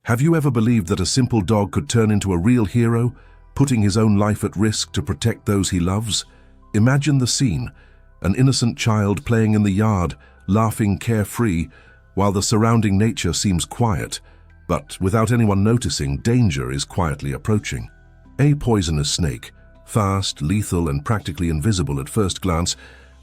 Have you ever believed that a simple dog could turn into a real hero, putting his own life at risk to protect those he loves? Imagine the scene: an innocent child playing in the yard, laughing carefree, while the surrounding nature seems quiet. But without anyone noticing, danger is quietly approaching. A poisonous snake, fast, lethal, and practically invisible at first glance,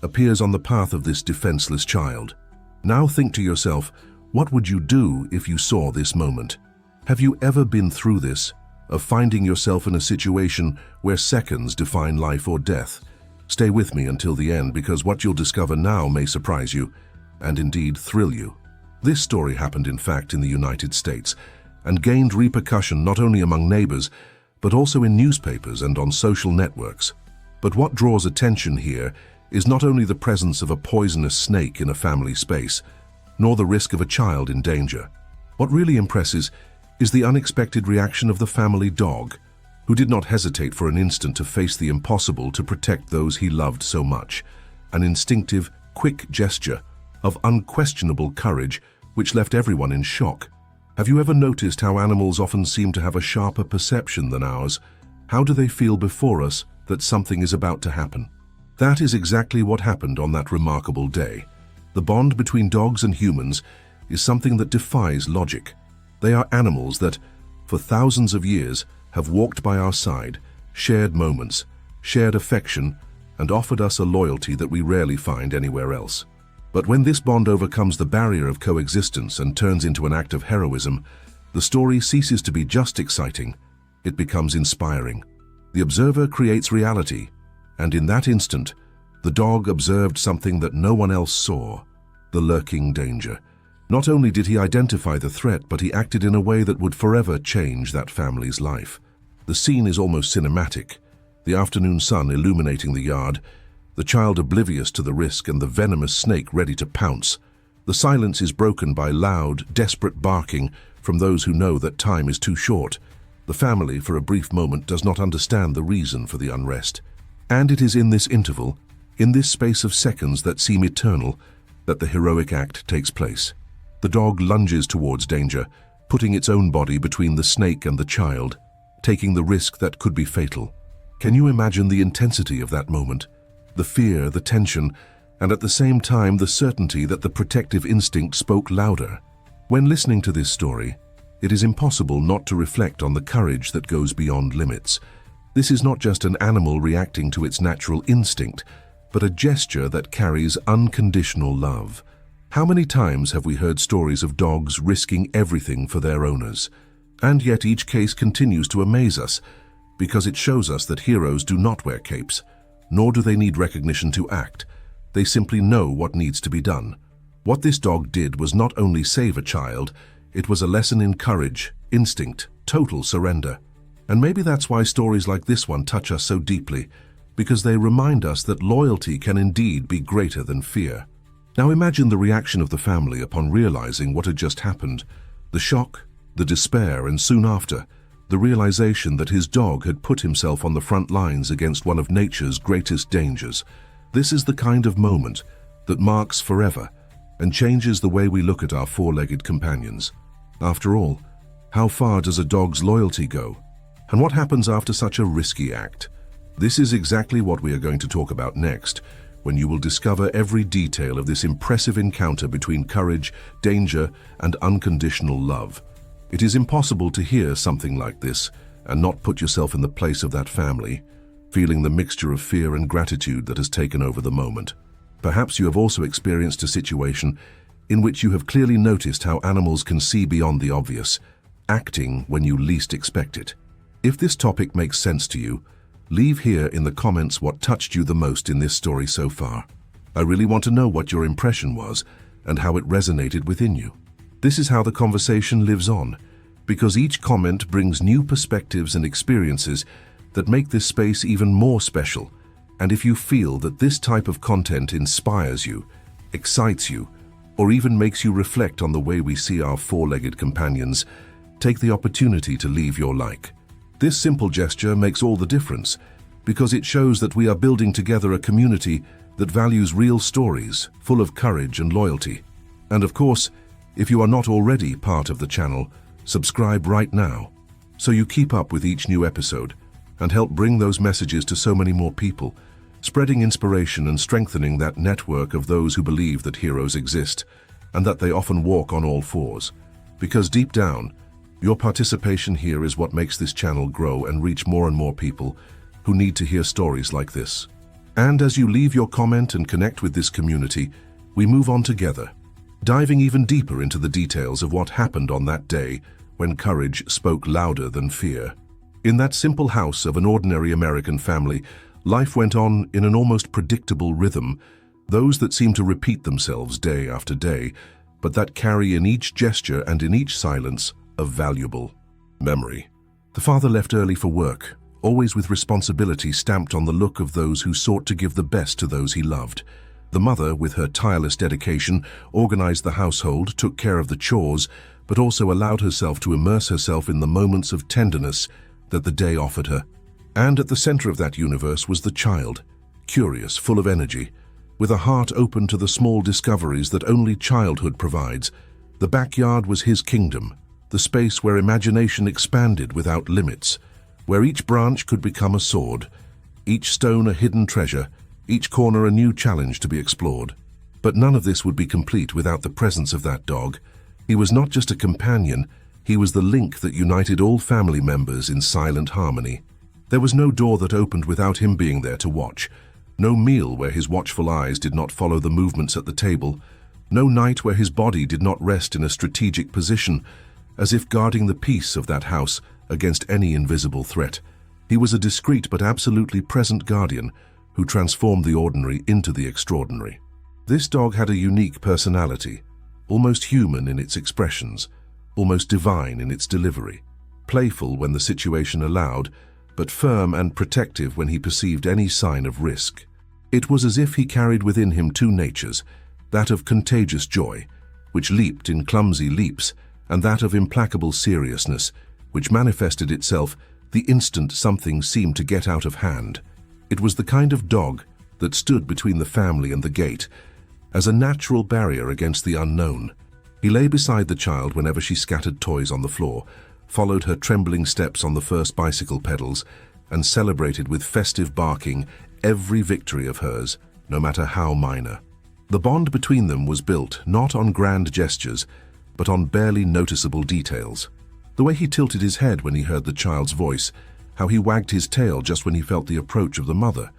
appears on the path of this defenseless child. Now think to yourself, what would you do if you saw this moment? Have you ever been through this, of finding yourself in a situation where seconds define life or death? Stay with me until the end, because what you'll discover now may surprise you, and indeed thrill you. This story happened, in fact, in the United States, and gained repercussion not only among neighbors, but also in newspapers and on social networks. But what draws attention here is not only the presence of a poisonous snake in a family space, nor the risk of a child in danger. What really impresses is the unexpected reaction of the family dog, who did not hesitate for an instant to face the impossible to protect those he loved so much. An instinctive, quick gesture of unquestionable courage which left everyone in shock. Have you ever noticed how animals often seem to have a sharper perception than ours? How do they feel before us that something is about to happen? That is exactly what happened on that remarkable day. The bond between dogs and humans is something that defies logic. They are animals that, for thousands of years, have walked by our side, shared moments, shared affection, and offered us a loyalty that we rarely find anywhere else. But when this bond overcomes the barrier of coexistence and turns into an act of heroism, the story ceases to be just exciting. It becomes inspiring. The observer creates reality, and in that instant, the dog observed something that no one else saw: the lurking danger. Not only did he identify the threat, but he acted in a way that would forever change that family's life. The scene is almost cinematic: the afternoon sun illuminating the yard, the child oblivious to the risk, and the venomous snake ready to pounce. The silence is broken by loud, desperate barking from those who know that time is too short. The family, for a brief moment, does not understand the reason for the unrest. And it is in this interval, in this space of seconds that seem eternal, that the heroic act takes place. The dog lunges towards danger, putting its own body between the snake and the child, taking the risk that could be fatal. Can you imagine the intensity of that moment? The fear, the tension, and at the same time the certainty that the protective instinct spoke louder. When listening to this story, it is impossible not to reflect on the courage that goes beyond limits. This is not just an animal reacting to its natural instinct, but a gesture that carries unconditional love. How many times have we heard stories of dogs risking everything for their owners? And yet each case continues to amaze us, because it shows us that heroes do not wear capes, nor do they need recognition to act. They simply know what needs to be done. What this dog did was not only save a child, it was a lesson in courage, instinct, total surrender. And maybe that's why stories like this one touch us so deeply, because they remind us that loyalty can indeed be greater than fear. Now imagine the reaction of the family upon realizing what had just happened: the shock, the despair, and soon after, the realization that his dog had put himself on the front lines against one of nature's greatest dangers. This is the kind of moment that marks forever and changes the way we look at our four-legged companions. After all, how far does a dog's loyalty go? And what happens after such a risky act? This is exactly what we are going to talk about next, when you will discover every detail of this impressive encounter between courage, danger, and unconditional love. It is impossible to hear something like this and not put yourself in the place of that family, feeling the mixture of fear and gratitude that has taken over the moment. Perhaps you have also experienced a situation in which you have clearly noticed how animals can see beyond the obvious, acting when you least expect it. If this topic makes sense to you, leave here in the comments what touched you the most in this story so far. I really want to know what your impression was and how it resonated within you. This is how the conversation lives on, because each comment brings new perspectives and experiences that make this space even more special. And if you feel that this type of content inspires you, excites you, or even makes you reflect on the way we see our four-legged companions, take the opportunity to leave your like. This simple gesture makes all the difference, because it shows that we are building together a community that values real stories, full of courage and loyalty. And of course, if you are not already part of the channel, Subscribe right now so you keep up with each new episode and help bring those messages to so many more people, spreading inspiration and strengthening that network of those who believe that heroes exist and that they often walk on all fours. Because deep down, your participation here is what makes this channel grow and reach more and more people who need to hear stories like this. And as you leave your comment and connect with this community, we move on together, diving even deeper into the details of what happened on that day when courage spoke louder than fear. In that simple house of an ordinary American family, life went on in an almost predictable rhythm, those that seem to repeat themselves day after day, but that carry in each gesture and in each silence a valuable memory. The father left early for work, always with responsibility stamped on the look of those who sought to give the best to those he loved. The mother, with her tireless dedication, organized the household, took care of the chores, but also allowed herself to immerse herself in the moments of tenderness that the day offered her. And at the center of that universe was the child, curious, full of energy, with a heart open to the small discoveries that only childhood provides. The backyard was his kingdom, the space where imagination expanded without limits, where each branch could become a sword, each stone a hidden treasure, each corner a new challenge to be explored. But none of this would be complete without the presence of that dog. He was not just a companion, he was the link that united all family members in silent harmony. There was no door that opened without him being there to watch, no meal where his watchful eyes did not follow the movements at the table, no night where his body did not rest in a strategic position, as if guarding the peace of that house against any invisible threat. He was a discreet but absolutely present guardian who transformed the ordinary into the extraordinary. This dog had a unique personality, almost human in its expressions, almost divine in its delivery, playful when the situation allowed, but firm and protective when he perceived any sign of risk. It was as if he carried within him two natures, that of contagious joy, which leaped in clumsy leaps, and that of implacable seriousness, which manifested itself the instant something seemed to get out of hand. It was the kind of dog that stood between the family and the gate, as a natural barrier against the unknown. He lay beside the child whenever she scattered toys on the floor, followed her trembling steps on the first bicycle pedals, and celebrated with festive barking every victory of hers, no matter how minor. The bond between them was built not on grand gestures, but on barely noticeable details. The way he tilted his head when he heard the child's voice, how he wagged his tail just when he felt the approach of the mother,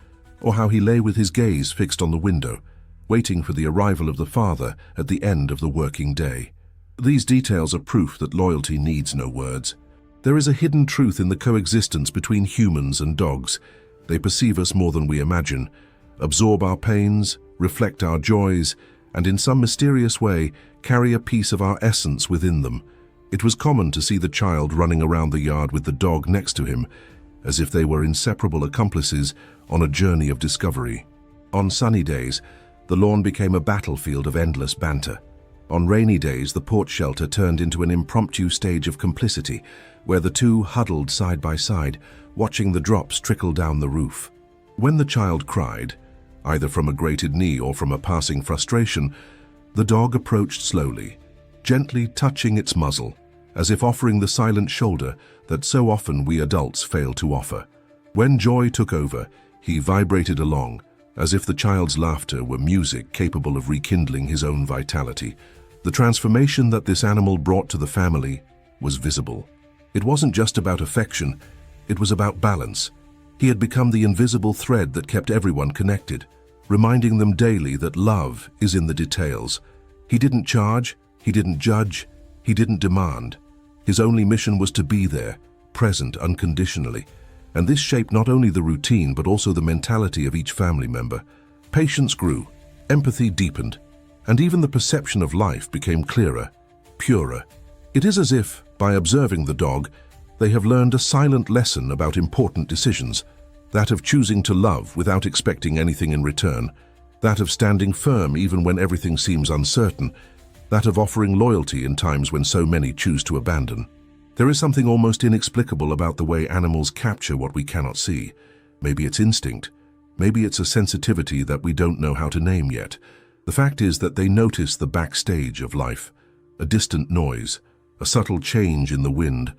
or how he lay with his gaze fixed on the window, waiting for the arrival of the father at the end of the working day. These details are proof that loyalty needs no words. There is a hidden truth in the coexistence between humans and dogs. They perceive us more than we imagine, absorb our pains, reflect our joys, and in some mysterious way carry a piece of our essence within them. It was common to see the child running around the yard with the dog next to him, as if they were inseparable accomplices on a journey of discovery. On sunny days, the lawn became a battlefield of endless banter. On rainy days, the porch shelter turned into an impromptu stage of complicity, where the two huddled side by side, watching the drops trickle down the roof. When the child cried, either from a grated knee or from a passing frustration, the dog approached slowly, gently touching its muzzle, as if offering the silent shoulder that so often we adults fail to offer. When joy took over, he vibrated along, as if the child's laughter were music capable of rekindling his own vitality. The transformation that this animal brought to the family was visible. It wasn't just about affection, it was about balance. He had become the invisible thread that kept everyone connected, reminding them daily that love is in the details. He didn't charge, he didn't judge, he didn't demand. His only mission was to be there, present unconditionally. And this shaped not only the routine but also the mentality of each family member. Patience grew, empathy deepened, and even the perception of life became clearer, purer. It is as if, by observing the dog, they have learned a silent lesson about important decisions, that of choosing to love without expecting anything in return, that of standing firm even when everything seems uncertain, that of offering loyalty in times when so many choose to abandon. There is something almost inexplicable about the way animals capture what we cannot see. Maybe it's instinct, maybe it's a sensitivity that we don't know how to name yet. The fact is that they notice the backstage of life, a distant noise, a subtle change in the wind,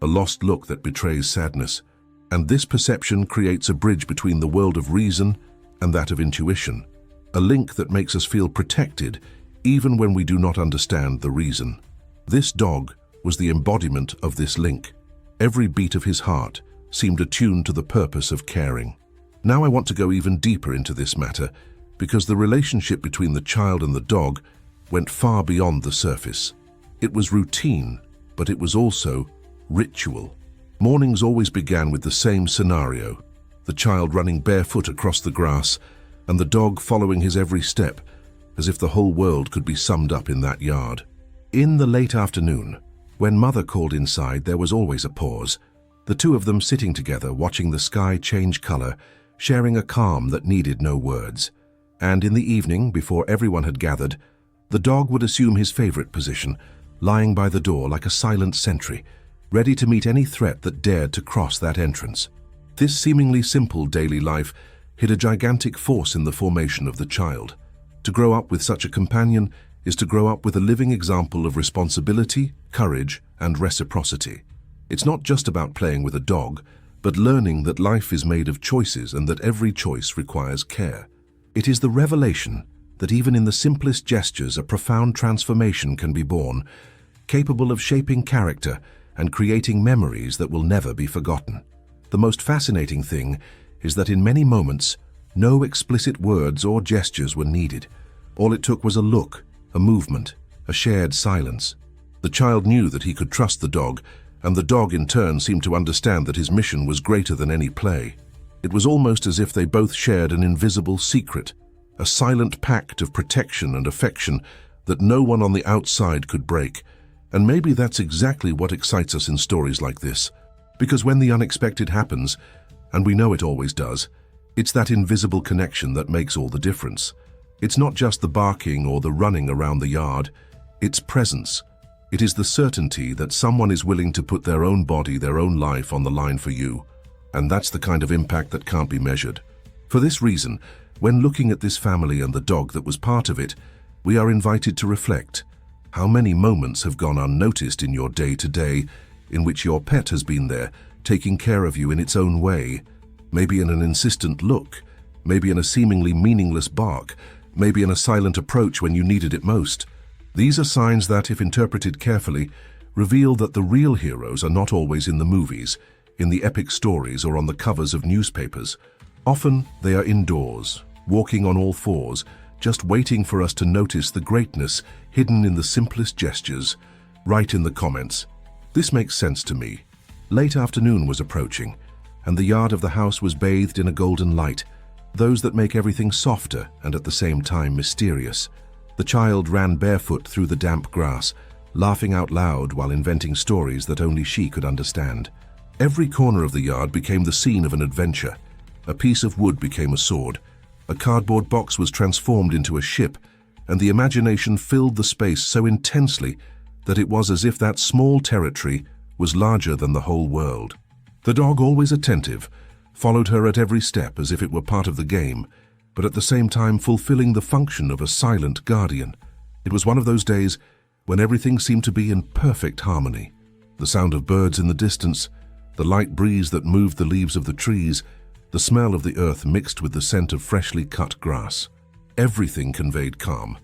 a lost look that betrays sadness. And this perception creates a bridge between the world of reason and that of intuition, a link that makes us feel protected even when we do not understand the reason. This dog was the embodiment of this link. Every beat of his heart seemed attuned to the purpose of caring. Now I want to go even deeper into this matter, because the relationship between the child and the dog went far beyond the surface. It was routine, but it was also ritual. Mornings always began with the same scenario: the child running barefoot across the grass and the dog following his every step, as if the whole world could be summed up in that yard. In the late afternoon, when mother called inside, there was always a pause, the two of them sitting together, watching the sky change color, sharing a calm that needed no words. And in the evening, before everyone had gathered, the dog would assume his favorite position, lying by the door like a silent sentry, ready to meet any threat that dared to cross that entrance. This seemingly simple daily life hid a gigantic force in the formation of the child. To grow up with such a companion is to grow up with a living example of responsibility, courage, and reciprocity. It's not just about playing with a dog, but learning that life is made of choices and that every choice requires care. It is the revelation that even in the simplest gestures a profound transformation can be born, capable of shaping character and creating memories that will never be forgotten. The most fascinating thing is that in many moments, no explicit words or gestures were needed. All it took was a look, a movement, a shared silence. The child knew that he could trust the dog, and the dog in turn seemed to understand that his mission was greater than any play. It was almost as if they both shared an invisible secret, a silent pact of protection and affection that no one on the outside could break. And maybe that's exactly what excites us in stories like this. Because when the unexpected happens, and we know it always does, it's that invisible connection that makes all the difference. It's not just the barking or the running around the yard, it's presence. It is the certainty that someone is willing to put their own body, their own life on the line for you. And that's the kind of impact that can't be measured. For this reason, when looking at this family and the dog that was part of it, we are invited to reflect. How many moments have gone unnoticed in your day-to-day in which your pet has been there, taking care of you in its own way? Maybe in an insistent look, maybe in a seemingly meaningless bark, maybe in a silent approach when you needed it most. These are signs that, if interpreted carefully, reveal that the real heroes are not always in the movies, in the epic stories, or on the covers of newspapers. Often they are indoors, walking on all fours, just waiting for us to notice the greatness hidden in the simplest gestures. Write in the comments. This makes sense to me. Late afternoon was approaching, and the yard of the house was bathed in a golden light, those that make everything softer and at the same time mysterious. The child ran barefoot through the damp grass, laughing out loud while inventing stories that only she could understand. Every corner of the yard became the scene of an adventure. A piece of wood became a sword, a cardboard box was transformed into a ship, and the imagination filled the space so intensely that it was as if that small territory was larger than the whole world. The dog, always attentive, followed her at every step as if it were part of the game, but at the same time fulfilling the function of a silent guardian. It was one of those days when everything seemed to be in perfect harmony. The sound of birds in the distance, the light breeze that moved the leaves of the trees, the smell of the earth mixed with the scent of freshly cut grass. Everything conveyed calm.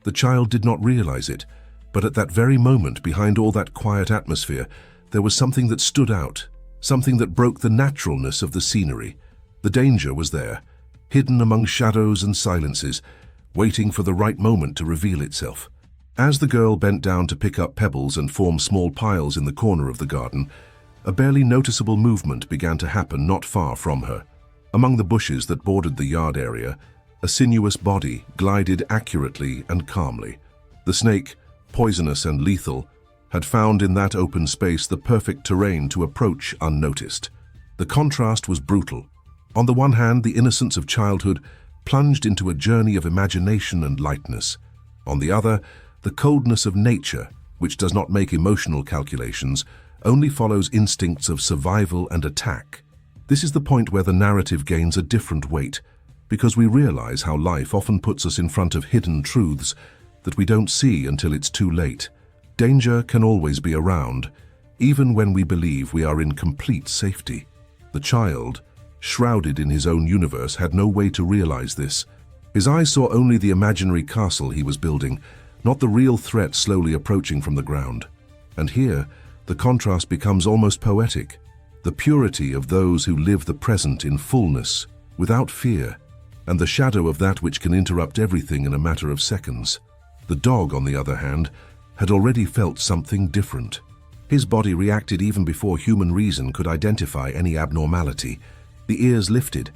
The child did not realize it, but at that very moment, behind all that quiet atmosphere, there was something that stood out, something that broke the naturalness of the scenery. The danger was there, hidden among shadows and silences, waiting for the right moment to reveal itself. As the girl bent down to pick up pebbles and form small piles in the corner of the garden, a barely noticeable movement began to happen not far from her. Among the bushes that bordered the yard area, a sinuous body glided accurately and calmly. The snake, poisonous and lethal, had found in that open space the perfect terrain to approach unnoticed. The contrast was brutal. On the one hand, the innocence of childhood plunged into a journey of imagination and lightness. On the other, the coldness of nature, which does not make emotional calculations, only follows instincts of survival and attack. This is the point where the narrative gains a different weight, because we realize how life often puts us in front of hidden truths that we don't see until it's too late. Danger can always be around, even when we believe we are in complete safety. The child, shrouded in his own universe, had no way to realize this. His eyes saw only the imaginary castle he was building, not the real threat slowly approaching from the ground. And here, the contrast becomes almost poetic. The purity of those who live the present in fullness, without fear, and the shadow of that which can interrupt everything in a matter of seconds. The dog, on the other hand, had already felt something different. His body reacted even before human reason could identify any abnormality. The ears lifted,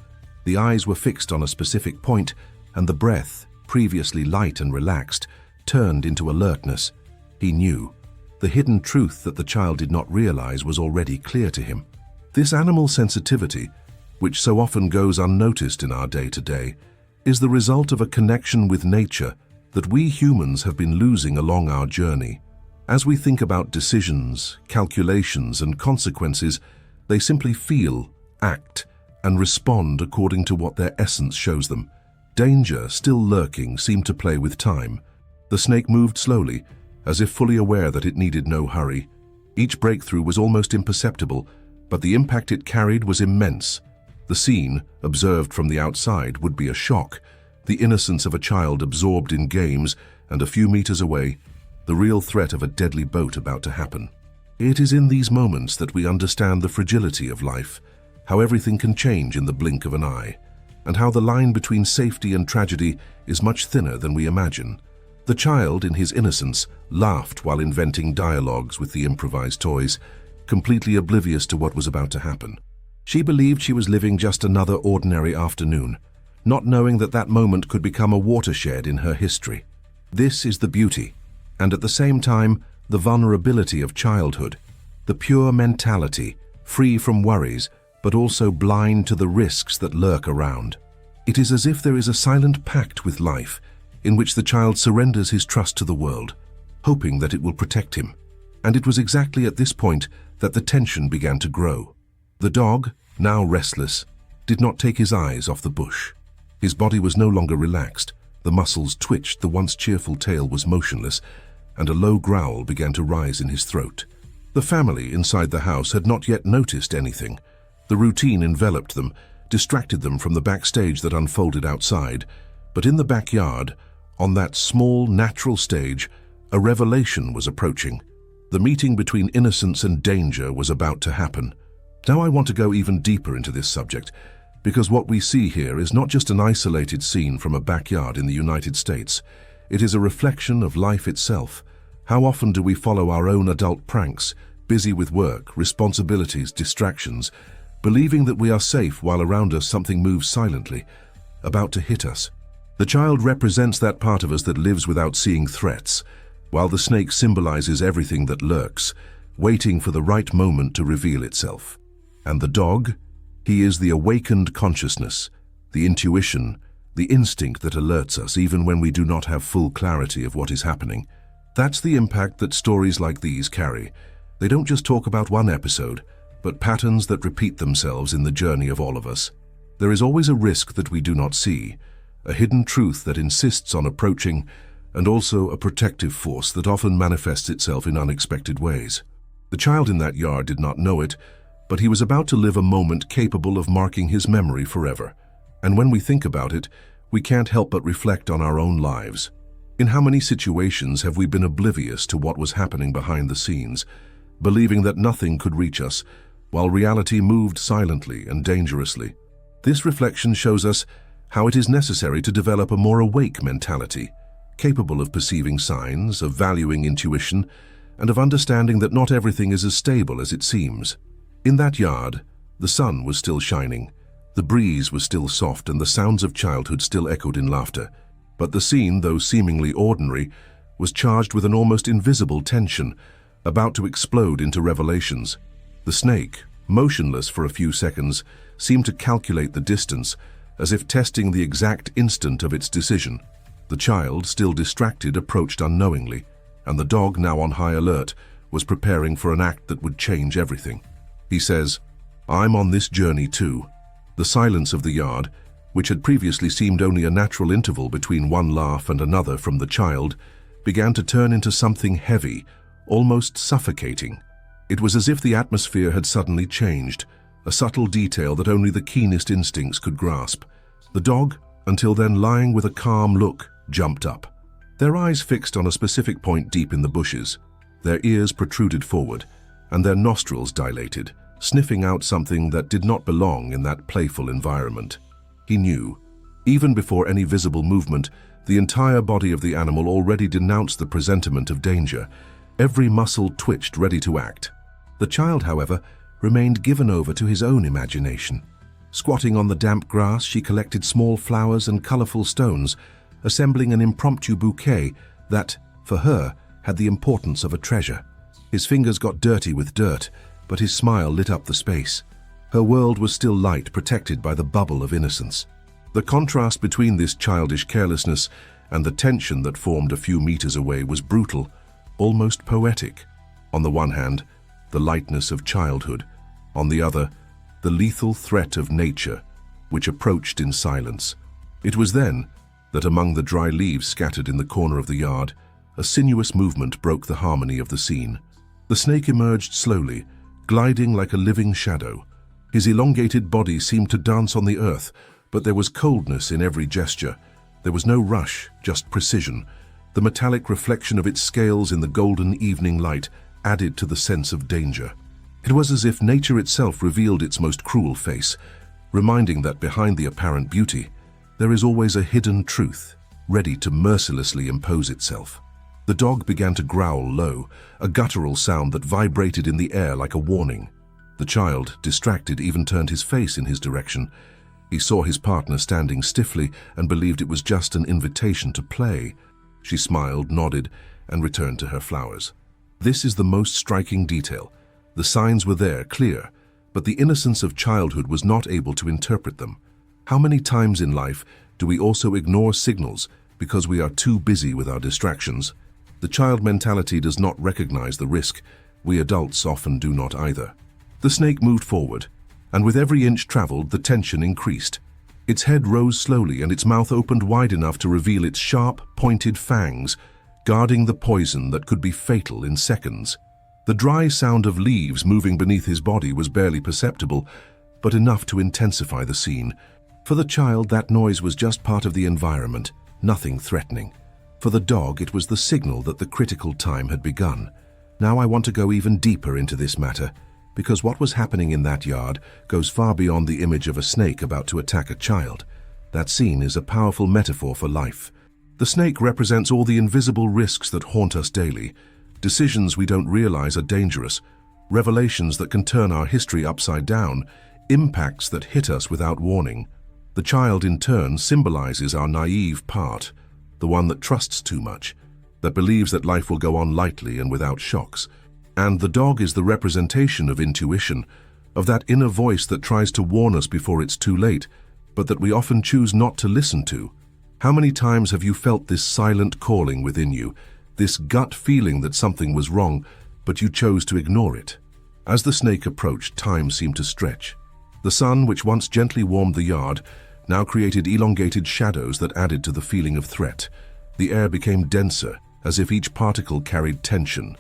the eyes were fixed on a specific point, and the breath, previously light and relaxed, turned into alertness. He knew. The hidden truth that the child did not realize was already clear to him. This animal sensitivity, which so often goes unnoticed in our day-to-day, is the result of a connection with nature that we humans have been losing along our journey. As we think about decisions, calculations, and consequences, they simply feel, act, and respond according to what their essence shows them. Danger, still lurking, seemed to play with time. The snake moved slowly, as if fully aware that it needed no hurry. Each breakthrough was almost imperceptible, but the impact it carried was immense. The scene, observed from the outside, would be a shock. The innocence of a child absorbed in games, and a few meters away, the real threat of a deadly boat about to happen. It is in these moments that we understand the fragility of life, how everything can change in the blink of an eye, and how the line between safety and tragedy is much thinner than we imagine. The child, in his innocence, laughed while inventing dialogues with the improvised toys, completely oblivious to what was about to happen. She believed she was living just another ordinary afternoon, not knowing that that moment could become a watershed in her history. This is the beauty, and at the same time, the vulnerability of childhood, the pure mentality, free from worries, but also blind to the risks that lurk around. It is as if there is a silent pact with life, in which the child surrenders his trust to the world, hoping that it will protect him. And it was exactly at this point that the tension began to grow. The dog, now restless, did not take his eyes off the bush. His body was no longer relaxed, the muscles twitched, the once cheerful tail was motionless, and a low growl began to rise in his throat. The family inside the house had not yet noticed anything. The routine enveloped them, distracted them from the backstage that unfolded outside. But in the backyard, on that small, natural stage, a revelation was approaching. The meeting between innocence and danger was about to happen. Now I want to go even deeper into this subject, because what we see here is not just an isolated scene from a backyard in the United States. It is a reflection of life itself. How often do we follow our own adult pranks, busy with work, responsibilities, distractions, believing that we are safe while around us something moves silently, about to hit us? The child represents that part of us that lives without seeing threats, while the snake symbolizes everything that lurks, waiting for the right moment to reveal itself. And the dog? He is the awakened consciousness, the intuition, the instinct that alerts us even when we do not have full clarity of what is happening. That's the impact that stories like these carry. They don't just talk about one episode, but patterns that repeat themselves in the journey of all of us. There is always a risk that we do not see, a hidden truth that insists on approaching, and also a protective force that often manifests itself in unexpected ways. The child in that yard did not know it, but he was about to live a moment capable of marking his memory forever. And when we think about it, we can't help but reflect on our own lives. In how many situations have we been oblivious to what was happening behind the scenes, believing that nothing could reach us, while reality moved silently and dangerously? This reflection shows us how it is necessary to develop a more awake mentality, capable of perceiving signs, of valuing intuition, and of understanding that not everything is as stable as it seems. In that yard, the sun was still shining, the breeze was still soft, and the sounds of childhood still echoed in laughter. But the scene, though seemingly ordinary, was charged with an almost invisible tension, about to explode into revelations. The snake, motionless for a few seconds, seemed to calculate the distance, as if testing the exact instant of its decision. The child, still distracted, approached unknowingly, and the dog, now on high alert, was preparing for an act that would change everything. He says, "I'm on this journey too." The silence of the yard, which had previously seemed only a natural interval between one laugh and another from the child, began to turn into something heavy, almost suffocating. It was as if the atmosphere had suddenly changed, a subtle detail that only the keenest instincts could grasp. The dog, until then lying with a calm look, jumped up. Their eyes fixed on a specific point deep in the bushes. Their ears protruded forward, and their nostrils dilated, sniffing out something that did not belong in that playful environment. He knew. Even before any visible movement, the entire body of the animal already denounced the presentiment of danger. Every muscle twitched, ready to act. The child, however, remained given over to his own imagination. Squatting on the damp grass, she collected small flowers and colorful stones, assembling an impromptu bouquet that, for her, had the importance of a treasure. His fingers got dirty with dirt, but his smile lit up the space. Her world was still light, protected by the bubble of innocence. The contrast between this childish carelessness and the tension that formed a few meters away was brutal, almost poetic. On the one hand, the lightness of childhood. On the other, the lethal threat of nature, which approached in silence. It was then that among the dry leaves scattered in the corner of the yard, a sinuous movement broke the harmony of the scene. The snake emerged slowly, gliding like a living shadow. His elongated body seemed to dance on the earth, but there was coldness in every gesture. There was no rush, just precision. The metallic reflection of its scales in the golden evening light added to the sense of danger. It was as if nature itself revealed its most cruel face, reminding that behind the apparent beauty, there is always a hidden truth, ready to mercilessly impose itself. The dog began to growl low, a guttural sound that vibrated in the air like a warning. The child, distracted, even turned his face in his direction. He saw his partner standing stiffly and believed it was just an invitation to play. She smiled, nodded, and returned to her flowers. This is the most striking detail. The signs were there, clear, but the innocence of childhood was not able to interpret them. How many times in life do we also ignore signals because we are too busy with our distractions? The child mentality does not recognize the risk. We adults often do not either. The snake moved forward, and with every inch traveled, the tension increased. Its head rose slowly and its mouth opened wide enough to reveal its sharp, pointed fangs, guarding the poison that could be fatal in seconds. The dry sound of leaves moving beneath his body was barely perceptible, but enough to intensify the scene. For the child, that noise was just part of the environment, nothing threatening. For the dog, it was the signal that the critical time had begun. Now I want to go even deeper into this matter, because what was happening in that yard goes far beyond the image of a snake about to attack a child. That scene is a powerful metaphor for life. The snake represents all the invisible risks that haunt us daily. Decisions we don't realize are dangerous, revelations that can turn our history upside down, impacts that hit us without warning. The child, in turn, symbolizes our naive part, the one that trusts too much, that believes that life will go on lightly and without shocks. And the dog is the representation of intuition, of that inner voice that tries to warn us before it's too late, but that we often choose not to listen to. How many times have you felt this silent calling within you, this gut feeling that something was wrong, but you chose to ignore it? As the snake approached, time seemed to stretch. The sun, which once gently warmed the yard, now created elongated shadows that added to the feeling of threat. The air became denser, as if each particle carried tension.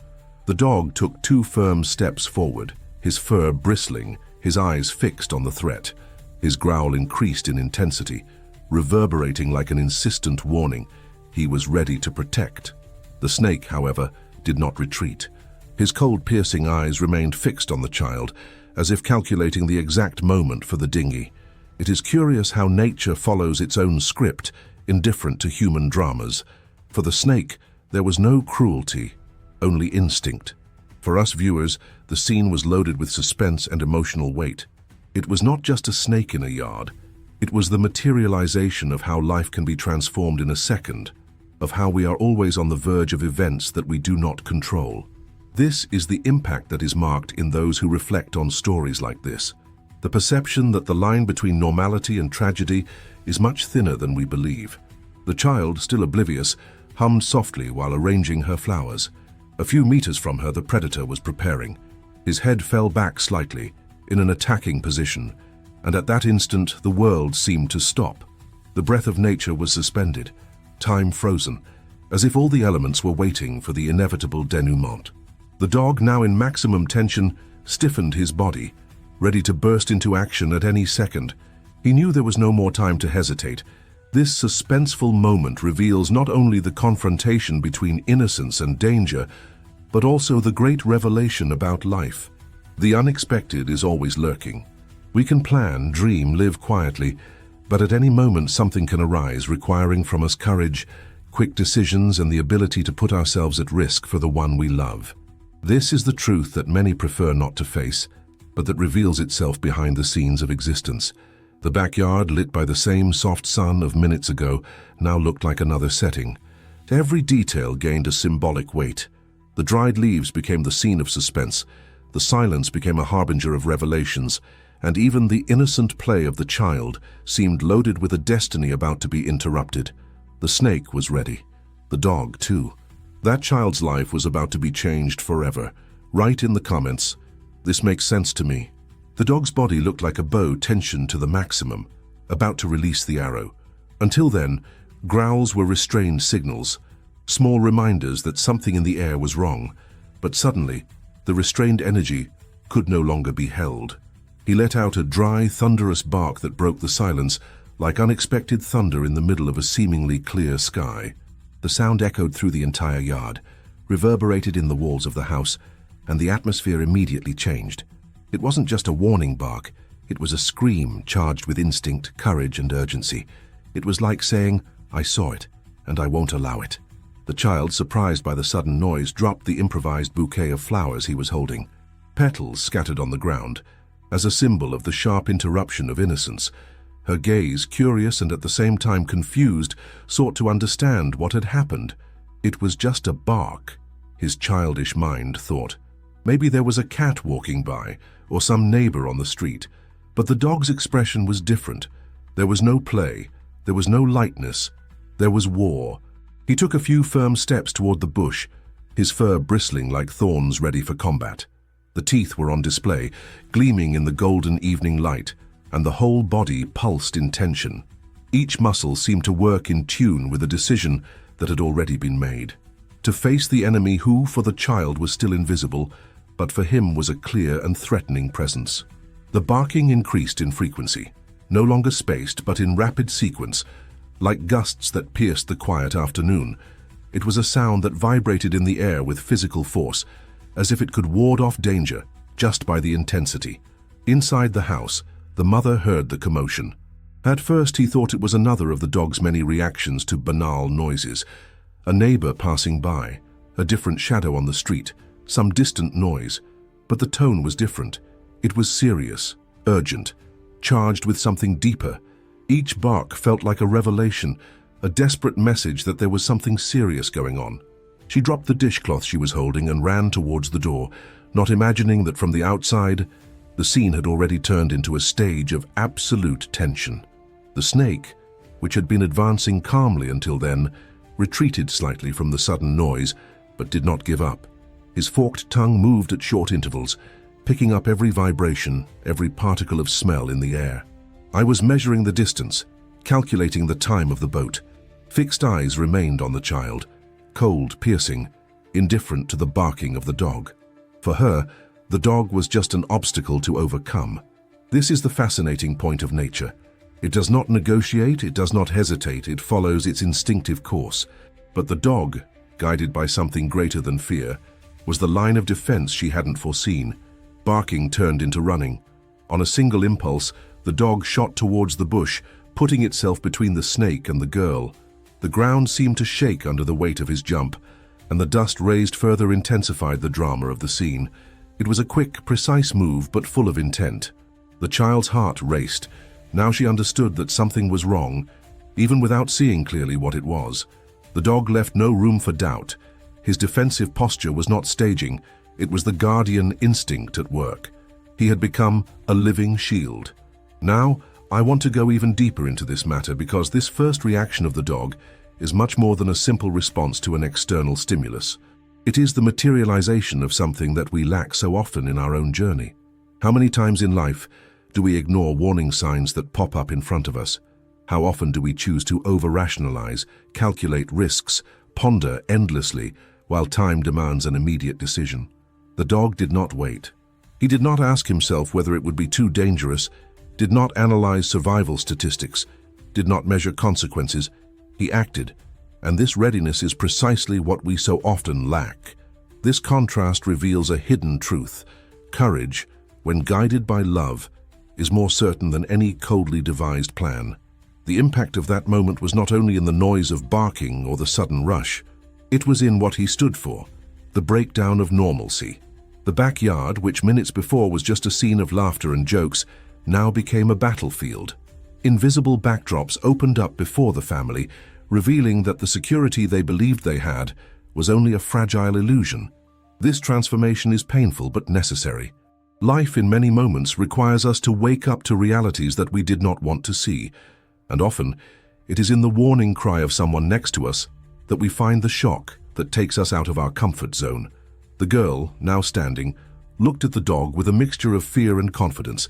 The dog took 2 firm steps forward, his fur bristling, his eyes fixed on the threat. His growl increased in intensity, reverberating like an insistent warning. He was ready to protect. The snake, however, did not retreat. His cold, piercing eyes remained fixed on the child, as if calculating the exact moment for the dinghy. It is curious how nature follows its own script, indifferent to human dramas. For the snake, there was no cruelty, only instinct. For us viewers, the scene was loaded with suspense and emotional weight. It was not just a snake in a yard. It was the materialization of how life can be transformed in a second, of how we are always on the verge of events that we do not control. This is the impact that is marked in those who reflect on stories like this. The perception that the line between normality and tragedy is much thinner than we believe. The child, still oblivious, hummed softly while arranging her flowers. A few meters from her, the predator was preparing. His head fell back slightly, in an attacking position, and at that instant the world seemed to stop. The breath of nature was suspended, time frozen, as if all the elements were waiting for the inevitable denouement. The dog, now in maximum tension, stiffened his body, ready to burst into action at any second. He knew there was no more time to hesitate. This suspenseful moment reveals not only the confrontation between innocence and danger, but also the great revelation about life. The unexpected is always lurking. We can plan, dream, live quietly, but at any moment something can arise, requiring from us courage, quick decisions, and the ability to put ourselves at risk for the one we love. This is the truth that many prefer not to face, but that reveals itself behind the scenes of existence. The backyard, lit by the same soft sun of minutes ago, now looked like another setting. Every detail gained a symbolic weight. The dried leaves became the scene of suspense, the silence became a harbinger of revelations, and even the innocent play of the child seemed loaded with a destiny about to be interrupted. The snake was ready. The dog, too. That child's life was about to be changed forever. Write in the comments, "This makes sense to me." The dog's body looked like a bow tensioned to the maximum, about to release the arrow. Until then, growls were restrained signals, small reminders that something in the air was wrong. But suddenly, the restrained energy could no longer be held. He let out a dry, thunderous bark that broke the silence, like unexpected thunder in the middle of a seemingly clear sky. The sound echoed through the entire yard, reverberated in the walls of the house, and the atmosphere immediately changed. It wasn't just a warning bark, it was a scream charged with instinct, courage, and urgency. It was like saying, "I saw it, and I won't allow it." The child, surprised by the sudden noise, dropped the improvised bouquet of flowers he was holding. Petals scattered on the ground, as a symbol of the sharp interruption of innocence. Her gaze, curious and at the same time confused, sought to understand what had happened. It was just a bark, his childish mind thought. Maybe there was a cat walking by, or some neighbor on the street. But the dog's expression was different. There was no play, there was no lightness, there was war. He took a few firm steps toward the bush, his fur bristling like thorns ready for combat. The teeth were on display, gleaming in the golden evening light, and the whole body pulsed in tension. Each muscle seemed to work in tune with a decision that had already been made. To face the enemy who, for the child, was still invisible, but for him was a clear and threatening presence. The barking increased in frequency, no longer spaced but in rapid sequence, like gusts that pierced the quiet afternoon. It was a sound that vibrated in the air with physical force, as if it could ward off danger just by the intensity. Inside the house, the mother heard the commotion. At first he thought it was another of the dog's many reactions to banal noises. A neighbor passing by, a different shadow on the street, some distant noise. But the tone was different. It was serious, urgent, charged with something deeper. Each bark felt like a revelation, a desperate message that there was something serious going on. She dropped the dishcloth she was holding and ran towards the door, not imagining that from the outside, the scene had already turned into a stage of absolute tension. The snake, which had been advancing calmly until then, retreated slightly from the sudden noise, but did not give up. His forked tongue moved at short intervals, picking up every vibration, every particle of smell in the air. I was measuring the distance, calculating the time of the boat. Fixed eyes remained on the child, cold, piercing, indifferent to the barking of the dog. For her, the dog was just an obstacle to overcome. This is the fascinating point of nature. It does not negotiate, it does not hesitate, it follows its instinctive course. But the dog, guided by something greater than fear, was the line of defense she hadn't foreseen. Barking turned into running. On a single impulse, the dog shot towards the bush, putting itself between the snake and the girl. The ground seemed to shake under the weight of his jump, and the dust raised further intensified the drama of the scene. It was a quick, precise move, but full of intent. The child's heart raced. Now she understood that something was wrong, even without seeing clearly what it was. The dog left no room for doubt. His defensive posture was not staging, it was the guardian instinct at work. He had become a living shield. Now, I want to go even deeper into this matter because this first reaction of the dog is much more than a simple response to an external stimulus. It is the materialization of something that we lack so often in our own journey. How many times in life do we ignore warning signs that pop up in front of us? How often do we choose to over-rationalize, calculate risks, ponder endlessly, while time demands an immediate decision? The dog did not wait. He did not ask himself whether it would be too dangerous, did not analyze survival statistics, did not measure consequences. He acted, and this readiness is precisely what we so often lack. This contrast reveals a hidden truth. Courage, when guided by love, is more certain than any coldly devised plan. The impact of that moment was not only in the noise of barking or the sudden rush, it was in what he stood for, the breakdown of normalcy. The backyard, which minutes before was just a scene of laughter and jokes, now became a battlefield. Invisible backdrops opened up before the family, revealing that the security they believed they had was only a fragile illusion. This transformation is painful but necessary. Life in many moments requires us to wake up to realities that we did not want to see, and often it is in the warning cry of someone next to us that we find the shock that takes us out of our comfort zone. The girl, now standing, looked at the dog with a mixture of fear and confidence.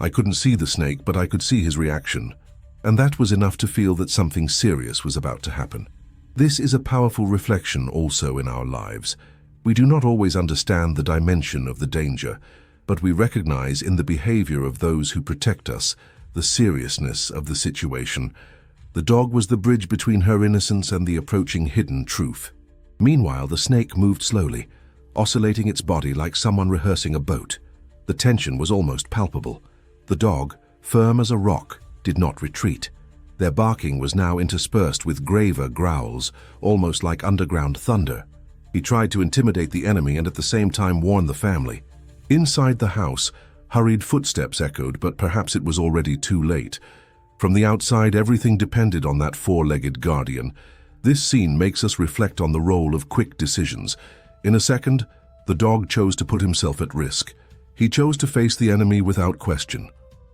I couldn't see the snake, but I could see his reaction, and that was enough to feel that something serious was about to happen. This is a powerful reflection also in our lives. We do not always understand the dimension of the danger, but we recognize in the behavior of those who protect us the seriousness of the situation. The dog was the bridge between her innocence and the approaching hidden truth. Meanwhile, the snake moved slowly, oscillating its body like someone rehearsing a boat. The tension was almost palpable. The dog, firm as a rock, did not retreat. Their barking was now interspersed with graver growls, almost like underground thunder. He tried to intimidate the enemy and at the same time warn the family. Inside the house, hurried footsteps echoed, but perhaps it was already too late. From the outside, everything depended on that four-legged guardian. This scene makes us reflect on the role of quick decisions. In a second, the dog chose to put himself at risk. He chose to face the enemy without question.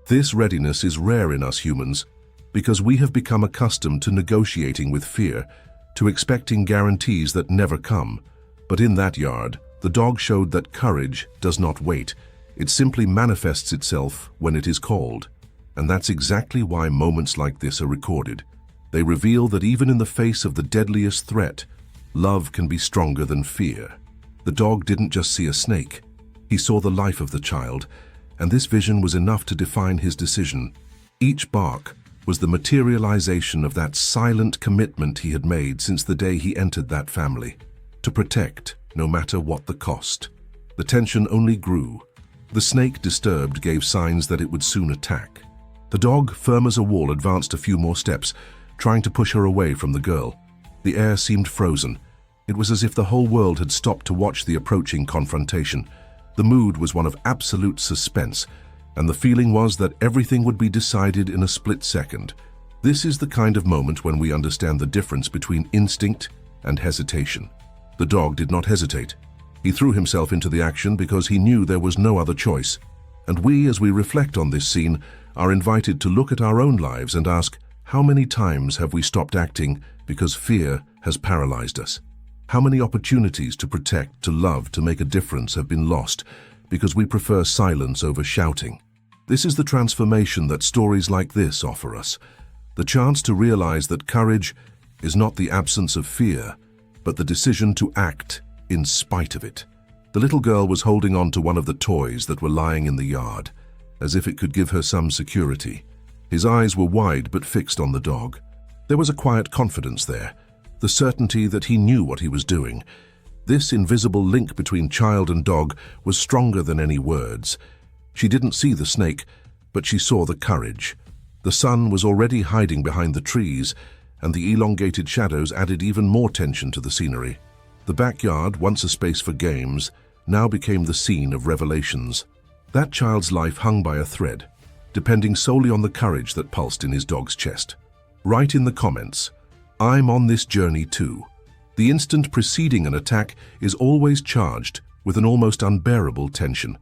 This readiness is rare in us humans because we have become accustomed to negotiating with fear, to expecting guarantees that never come. But in that yard, the dog showed that courage does not wait. It simply manifests itself when it is called. And that's exactly why moments like this are recorded. They reveal that even in the face of the deadliest threat, love can be stronger than fear. The dog didn't just see a snake. He saw the life of the child, and this vision was enough to define his decision. Each bark was the materialization of that silent commitment he had made since the day he entered that family, to protect, no matter what the cost. The tension only grew. The snake, disturbed, gave signs that it would soon attack. The dog, firm as a wall, advanced a few more steps, trying to push her away from the girl. The air seemed frozen. It was as if the whole world had stopped to watch the approaching confrontation. The mood was one of absolute suspense, and the feeling was that everything would be decided in a split second. This is the kind of moment when we understand the difference between instinct and hesitation. The dog did not hesitate. He threw himself into the action because he knew there was no other choice. And we, as we reflect on this scene, are invited to look at our own lives and ask, how many times have we stopped acting because fear has paralyzed us? How many opportunities to protect, to love, to make a difference have been lost because we prefer silence over shouting? This is the transformation that stories like this offer us. The chance to realize that courage is not the absence of fear, but the decision to act in spite of it. The little girl was holding on to one of the toys that were lying in the yard, as if it could give her some security. His eyes were wide but fixed on the dog. There was a quiet confidence there, the certainty that he knew what he was doing. This invisible link between child and dog was stronger than any words. She didn't see the snake, but she saw the courage. The sun was already hiding behind the trees, and the elongated shadows added even more tension to the scenery. The backyard, once a space for games, now became the scene of revelations. That child's life hung by a thread, depending solely on the courage that pulsed in his dog's chest. Write in the comments, "I'm on this journey too." The instant preceding an attack is always charged with an almost unbearable tension,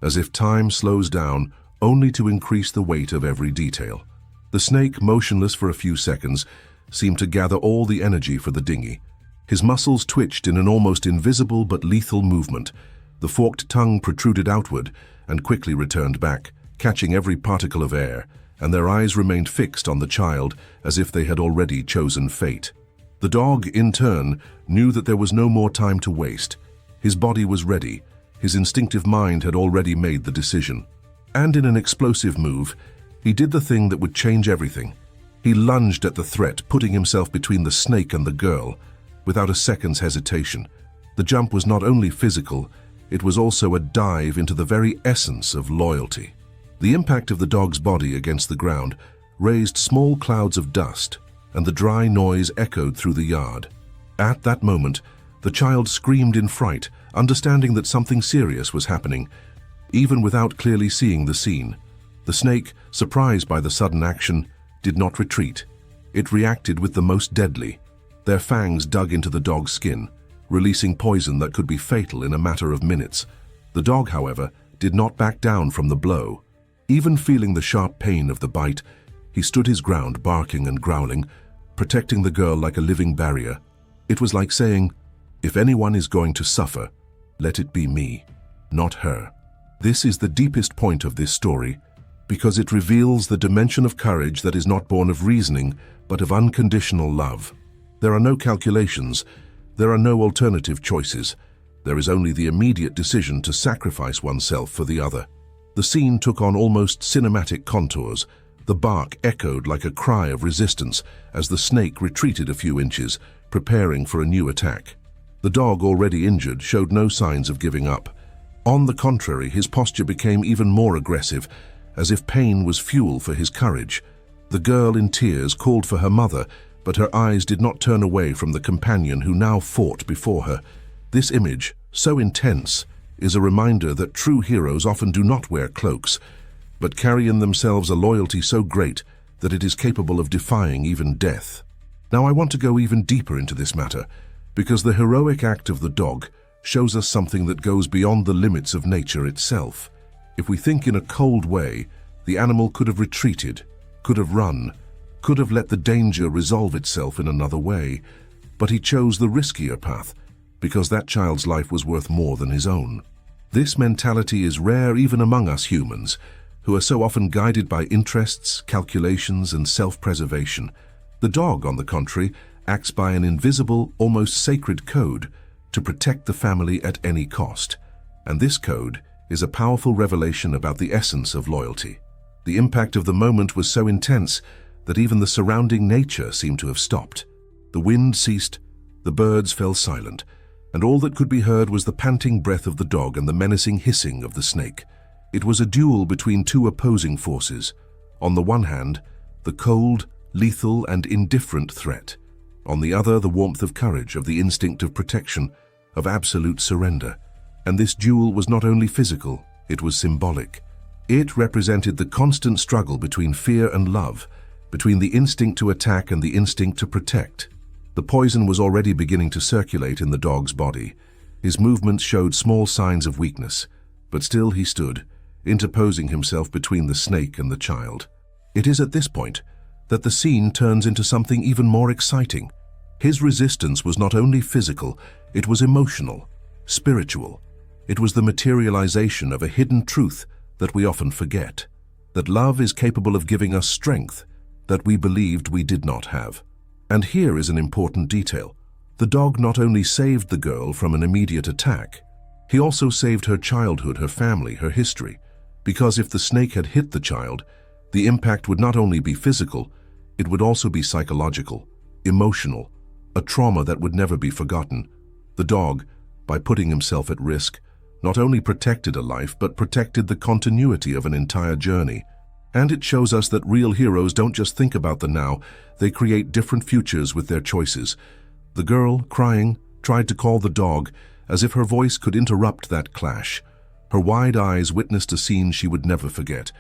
as if time slows down only to increase the weight of every detail. The snake, motionless for a few seconds, seemed to gather all the energy for the dinghy. His muscles twitched in an almost invisible but lethal movement. The forked tongue protruded outward and quickly returned back, catching every particle of air, and their eyes remained fixed on the child as if they had already chosen fate. The dog, in turn, knew that there was no more time to waste. His body was ready, His instinctive mind had already made the decision. And in an explosive move, he did the thing that would change everything. He lunged at the threat, putting himself between the snake and the girl, without a second's hesitation. The jump was not only physical, it was also a dive into the very essence of loyalty. The impact of the dog's body against the ground raised small clouds of dust, and the dry noise echoed through the yard. At that moment, the child screamed in fright, understanding that something serious was happening, even without clearly seeing the scene. The snake, surprised by the sudden action, did not retreat. It reacted with the most deadly. Their fangs dug into the dog's skin, releasing poison that could be fatal in a matter of minutes. The dog, however, did not back down from the blow. Even feeling the sharp pain of the bite, he stood his ground, barking and growling, protecting the girl like a living barrier. It was like saying, "If anyone is going to suffer, let it be me, not her." This is the deepest point of this story, because it reveals the dimension of courage that is not born of reasoning, but of unconditional love. There are no calculations, there are no alternative choices. There is only the immediate decision to sacrifice oneself for the other. The scene took on almost cinematic contours. The bark echoed like a cry of resistance as the snake retreated a few inches, preparing for a new attack. The dog, already injured, showed no signs of giving up. On the contrary, his posture became even more aggressive, as if pain was fuel for his courage. The girl, in tears, called for her mother, but her eyes did not turn away from the companion who now fought before her. This image, so intense, is a reminder that true heroes often do not wear cloaks, but carry in themselves a loyalty so great that it is capable of defying even death. Now I want to go even deeper into this matter, because the heroic act of the dog shows us something that goes beyond the limits of nature itself. If we think in a cold way, the animal could have retreated, could have run, could have let the danger resolve itself in another way, but he chose the riskier path, because that child's life was worth more than his own. This mentality is rare even among us humans, who are so often guided by interests, calculations, and self-preservation. The dog, on the contrary, acts by an invisible, almost sacred code to protect the family at any cost. And this code is a powerful revelation about the essence of loyalty. The impact of the moment was so intense that even the surrounding nature seemed to have stopped. The wind ceased, the birds fell silent, and all that could be heard was the panting breath of the dog and the menacing hissing of the snake. It was a duel between two opposing forces. On the one hand, the cold, lethal, and indifferent threat. On the other, the warmth of courage, of the instinct of protection, of absolute surrender. And this duel was not only physical, it was symbolic. It represented the constant struggle between fear and love, between the instinct to attack and the instinct to protect. The poison was already beginning to circulate in the dog's body. His movements showed small signs of weakness, but still he stood, interposing himself between the snake and the child. It is at this point that the scene turns into something even more exciting. His resistance was not only physical, it was emotional, spiritual. It was the materialization of a hidden truth that we often forget, that love is capable of giving us strength that we believed we did not have. And here is an important detail. The dog not only saved the girl from an immediate attack, he also saved her childhood, her family, her history. Because if the snake had hit the child, the impact would not only be physical, it would also be psychological, emotional, a trauma that would never be forgotten. The dog, by putting himself at risk, not only protected a life, but protected the continuity of an entire journey. And it shows us that real heroes don't just think about the now, they create different futures with their choices. The girl, crying, tried to call the dog, as if her voice could interrupt that clash. Her wide eyes witnessed a scene she would never forget,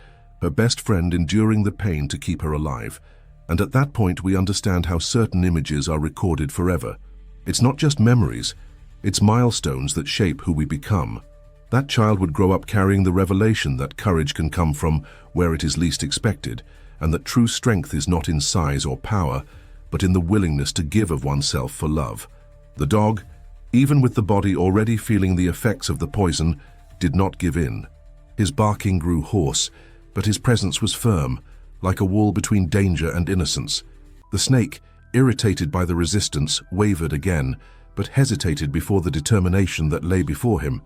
her best friend enduring the pain to keep her alive. And at that point we understand how certain images are recorded forever. It's not just memories, it's milestones that shape who we become. That child would grow up carrying the revelation that courage can come from where it is least expected, and that true strength is not in size or power, but in the willingness to give of oneself for love. The dog, even with the body already feeling the effects of the poison, did not give in. His barking grew hoarse, but his presence was firm, like a wall between danger and innocence. The snake, irritated by the resistance, wavered again, but hesitated before the determination that lay before him.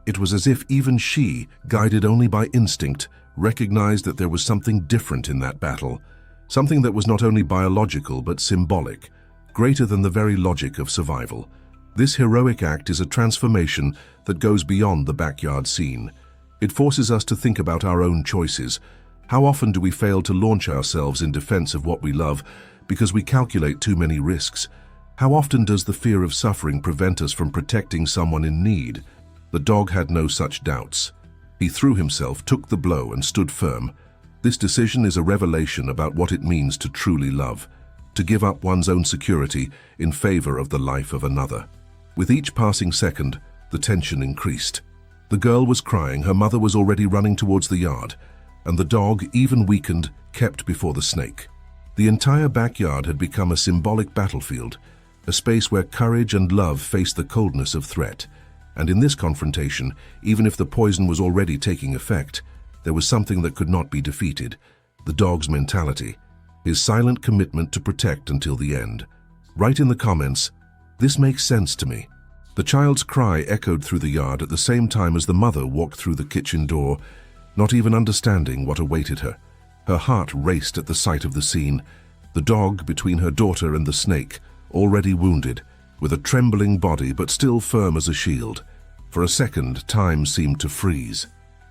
It was as if even she, guided only by instinct, recognized that there was something different in that battle, something that was not only biological but symbolic, greater than the very logic of survival. This heroic act is a transformation that goes beyond the backyard scene. It forces us to think about our own choices. How often do we fail to launch ourselves in defense of what we love because we calculate too many risks? How often does the fear of suffering prevent us from protecting someone in need? The dog had no such doubts. He threw himself, took the blow, and stood firm. This decision is a revelation about what it means to truly love, to give up one's own security in favor of the life of another. With each passing second, the tension increased. The girl was crying, her mother was already running towards the yard, and the dog, even weakened, kept before the snake. The entire backyard had become a symbolic battlefield, a space where courage and love faced the coldness of threat. And in this confrontation, even if the poison was already taking effect, there was something that could not be defeated: the dog's mentality, his silent commitment to protect until the end. Write in the comments, "This makes sense to me." The child's cry echoed through the yard at the same time as the mother walked through the kitchen door, not even understanding what awaited her. Her heart raced at the sight of the scene, the dog between her daughter and the snake, already wounded, with a trembling body but still firm as a shield. For a second, time seemed to freeze.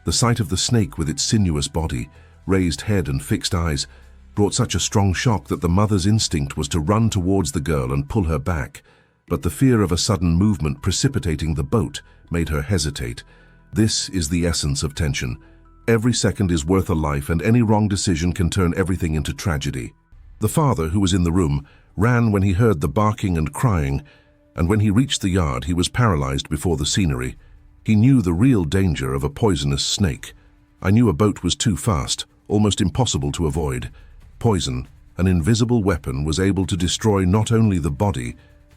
The sight of the snake with its sinuous body, raised head and fixed eyes, brought such a strong shock that the mother's instinct was to run towards the girl and pull her back. But the fear of a sudden movement precipitating the boat made her hesitate. This is the essence of tension. Every second is worth a life, and any wrong decision can turn everything into tragedy. The father, who was in the room, ran when he heard the barking and crying, and when he reached the yard, he was paralyzed before the scenery. He knew the real danger of a poisonous snake. I knew a boat was too fast, almost impossible to avoid. Poison, an invisible weapon, was able to destroy not only the body,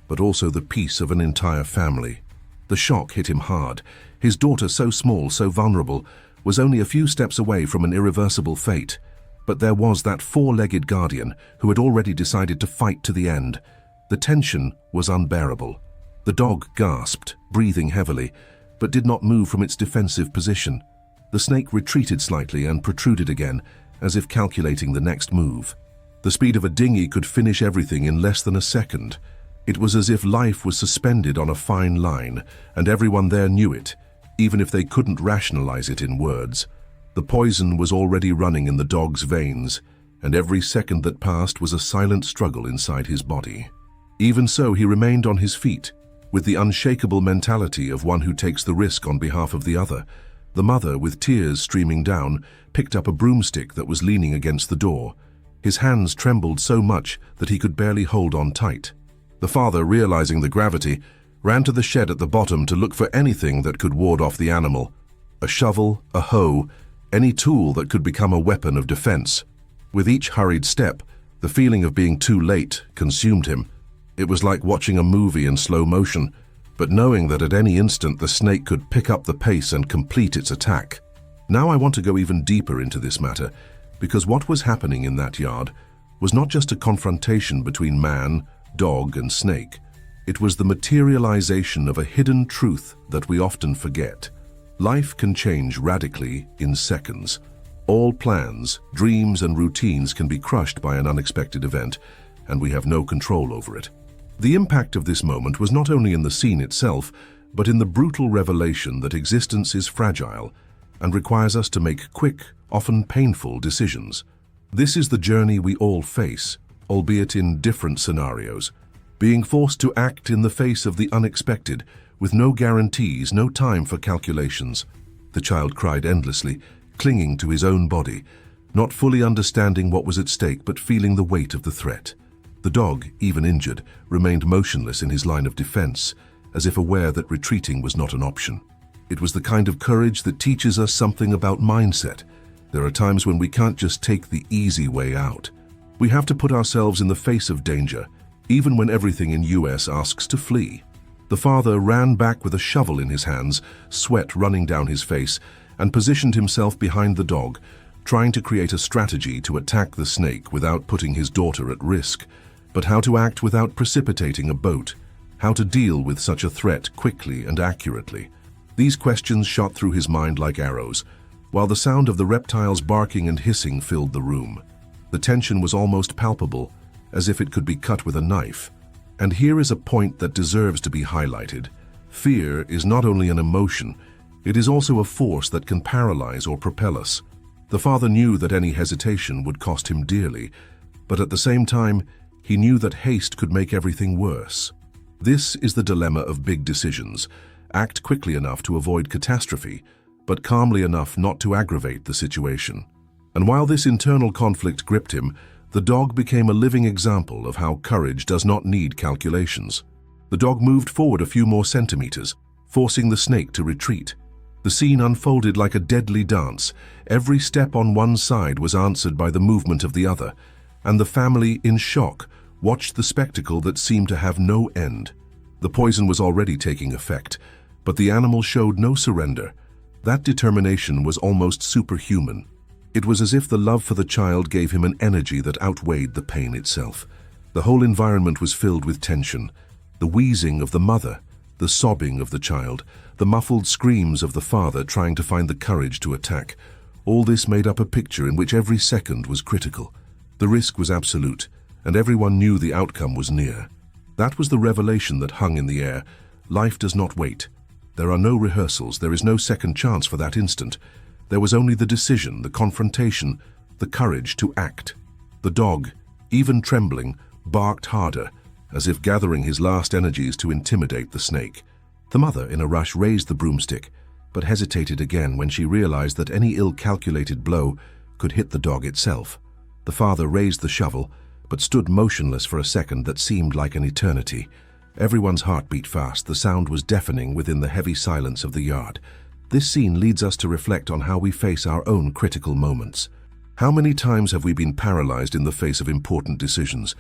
but also the peace of an entire family. The shock hit him hard. His daughter, so small, so vulnerable, was only a few steps away from an irreversible fate. But there was that four-legged guardian who had already decided to fight to the end. The tension was unbearable. The dog gasped, breathing heavily, but did not move from its defensive position. The snake retreated slightly and protruded again, as if calculating the next move. The speed of a dinghy could finish everything in less than a second. It was as if life was suspended on a fine line, and everyone there knew it, even if they couldn't rationalize it in words. The poison was already running in the dog's veins, and every second that passed was a silent struggle inside his body. Even so, he remained on his feet, with the unshakable mentality of one who takes the risk on behalf of the other. The mother, with tears streaming down, picked up a broomstick that was leaning against the door. His hands trembled so much that he could barely hold on tight. The father, realizing the gravity, ran to the shed at the bottom to look for anything that could ward off the animal. A shovel, a hoe, any tool that could become a weapon of defense. With each hurried step, the feeling of being too late consumed him. It was like watching a movie in slow motion, but knowing that at any instant the snake could pick up the pace and complete its attack. Now I want to go even deeper into this matter, because what was happening in that yard was not just a confrontation between man, dog, and snake. It was the materialization of a hidden truth that we often forget. Life can change radically in seconds. All plans, dreams, and routines can be crushed by an unexpected event, and we have no control over it. The impact of this moment was not only in the scene itself, but in the brutal revelation that existence is fragile and requires us to make quick, often painful decisions. This is the journey we all face, albeit in different scenarios. Being forced to act in the face of the unexpected, with no guarantees, no time for calculations. The child cried endlessly, clinging to his own body, not fully understanding what was at stake but feeling the weight of the threat. The dog, even injured, remained motionless in his line of defense, as if aware that retreating was not an option. It was the kind of courage that teaches us something about mindset. There are times when we can't just take the easy way out. We have to put ourselves in the face of danger, even when everything in US asks to flee. The father ran back with a shovel in his hands, sweat running down his face, and positioned himself behind the dog, trying to create a strategy to attack the snake without putting his daughter at risk. But how to act without precipitating a boat? How to deal with such a threat quickly and accurately? These questions shot through his mind like arrows, while the sound of the reptiles barking and hissing filled the room. The tension was almost palpable, as if it could be cut with a knife. And here is a point that deserves to be highlighted. Fear is not only an emotion, it is also a force that can paralyze or propel us. The father knew that any hesitation would cost him dearly, but at the same time, he knew that haste could make everything worse. This is the dilemma of big decisions. Act quickly enough to avoid catastrophe, but calmly enough not to aggravate the situation. And while this internal conflict gripped him, the dog became a living example of how courage does not need calculations. The dog moved forward a few more centimeters, forcing the snake to retreat. The scene unfolded like a deadly dance. Every step on one side was answered by the movement of the other, and the family, in shock, watched the spectacle that seemed to have no end. The poison was already taking effect, but the animal showed no surrender. That determination was almost superhuman. It was as if the love for the child gave him an energy that outweighed the pain itself. The whole environment was filled with tension. The wheezing of the mother, the sobbing of the child, the muffled screams of the father trying to find the courage to attack. All this made up a picture in which every second was critical. The risk was absolute, and everyone knew the outcome was near. That was the revelation that hung in the air. Life does not wait. There are no rehearsals, there is no second chance for that instant. There was only the decision, the confrontation, the courage to act. The dog, even trembling, barked harder, as if gathering his last energies to intimidate the snake. The mother, in a rush, raised the broomstick, but hesitated again when she realized that any ill-calculated blow could hit the dog itself. The father raised the shovel, but stood motionless for a second that seemed like an eternity. Everyone's heart beat fast. The sound was deafening within the heavy silence of the yard. This scene leads us to reflect on how we face our own critical moments. How many times have we been paralyzed in the face of important decisions,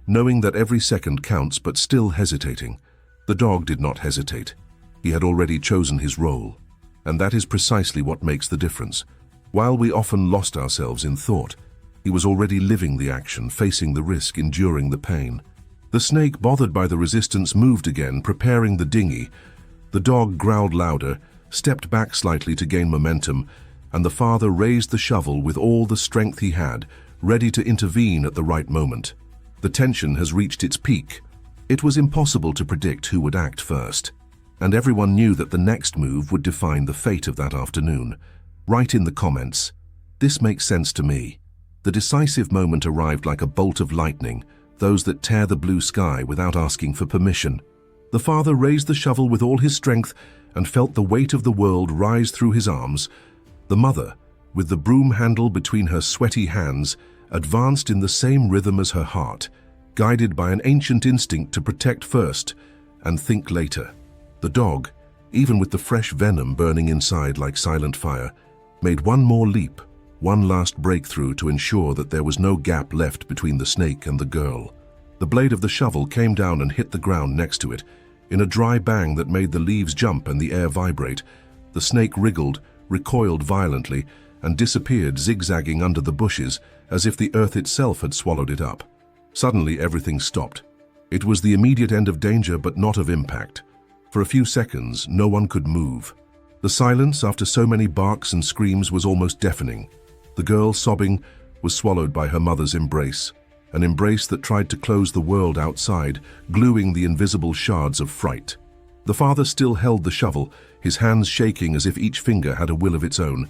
knowing that every second counts but still hesitating? The dog did not hesitate. He had already chosen his role, and that is precisely what makes the difference. While we often lost ourselves in thought, he was already living the action, facing the risk, enduring the pain. The snake, bothered by the resistance, moved again, preparing the dinghy. The dog growled louder, stepped back slightly to gain momentum, and the father raised the shovel with all the strength he had, ready to intervene at the right moment. The tension has reached its peak. It was impossible to predict who would act first, and everyone knew that the next move would define the fate of that afternoon. Write in the comments, "This makes sense to me." The decisive moment arrived like a bolt of lightning, those that tear the blue sky without asking for permission. The father raised the shovel with all his strength and felt the weight of the world rise through his arms. The mother, with the broom handle between her sweaty hands, advanced in the same rhythm as her heart, guided by an ancient instinct to protect first and think later. The dog, even with the fresh venom burning inside like silent fire, made one more leap, one last breakthrough to ensure that there was no gap left between the snake and the girl. The blade of the shovel came down and hit the ground next to it. In a dry bang that made the leaves jump and the air vibrate, the snake wriggled, recoiled violently, and disappeared, zigzagging under the bushes as if the earth itself had swallowed it up. Suddenly, everything stopped. It was the immediate end of danger, but not of impact. For a few seconds, no one could move. The silence, after so many barks and screams, was almost deafening. The girl, sobbing, was swallowed by her mother's embrace, an embrace that tried to close the world outside, gluing the invisible shards of fright. The father still held the shovel, his hands shaking as if each finger had a will of its own,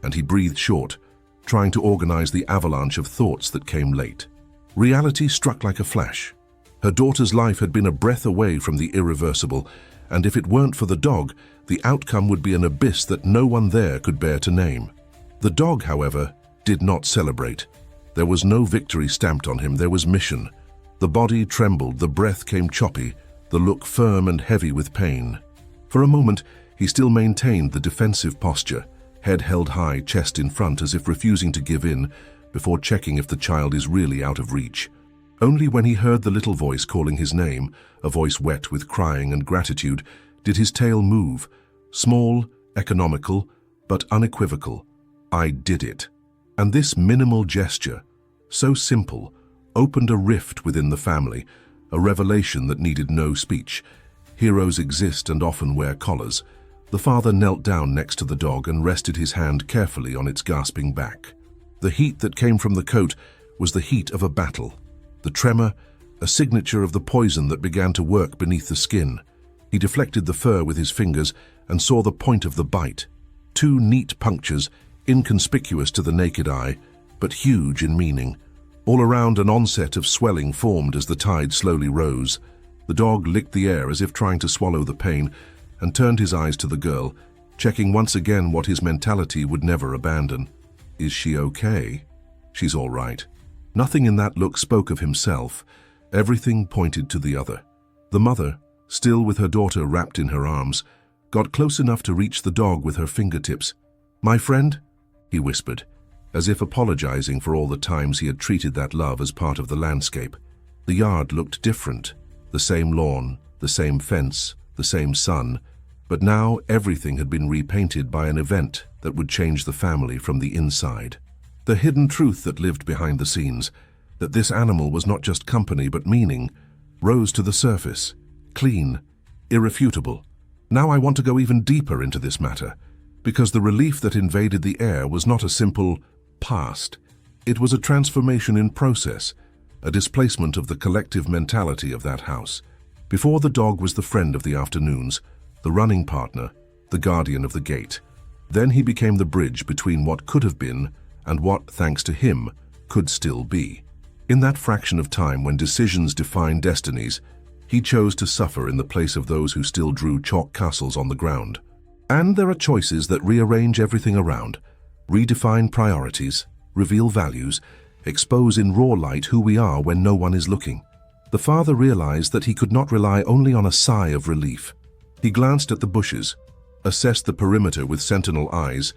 and he breathed short, trying to organize the avalanche of thoughts that came late. Reality struck like a flash. Her daughter's life had been a breath away from the irreversible, and if it weren't for the dog, the outcome would be an abyss that no one there could bear to name. The dog, however, did not celebrate. There was no victory stamped on him, there was mission. The body trembled, the breath came choppy, the look firm and heavy with pain. For a moment, he still maintained the defensive posture, head held high, chest in front as if refusing to give in, before checking if the child is really out of reach. Only when he heard the little voice calling his name, a voice wet with crying and gratitude, did his tail move, small, economical, but unequivocal. I did it. And this minimal gesture, so simple, opened a rift within the family, a revelation that needed no speech. Heroes exist and often wear collars. The father knelt down next to the dog and rested his hand carefully on its gasping back. The heat that came from the coat was the heat of a battle. The tremor, a signature of the poison that began to work beneath the skin. He deflected the fur with his fingers and saw the point of the bite. 2 neat punctures, inconspicuous to the naked eye, but huge in meaning. All around, an onset of swelling formed as the tide slowly rose. The dog licked the air as if trying to swallow the pain, and turned his eyes to the girl, checking once again what his mentality would never abandon. Is she okay? She's all right. Nothing in that look spoke of himself. Everything pointed to the other. The mother, still with her daughter wrapped in her arms, got close enough to reach the dog with her fingertips. "My friend?" he whispered, as if apologizing for all the times he had treated that love as part of the landscape. The yard looked different. The same lawn, the same fence, the same sun, but now everything had been repainted by an event that would change the family from the inside. The hidden truth that lived behind the scenes, that this animal was not just company but meaning, rose to the surface, clean, irrefutable. Now I want to go even deeper into this matter, because the relief that invaded the air was not a simple past. It was a transformation in process, a displacement of the collective mentality of that house. Before, the dog was the friend of the afternoons, the running partner, the guardian of the gate. Then he became the bridge between what could have been and what, thanks to him, could still be. In that fraction of time when decisions define destinies, he chose to suffer in the place of those who still drew chalk castles on the ground. And there are choices that rearrange everything around, redefine priorities, reveal values, expose in raw light who we are when no one is looking. The father realized that he could not rely only on a sigh of relief. He glanced at the bushes, assessed the perimeter with sentinel eyes,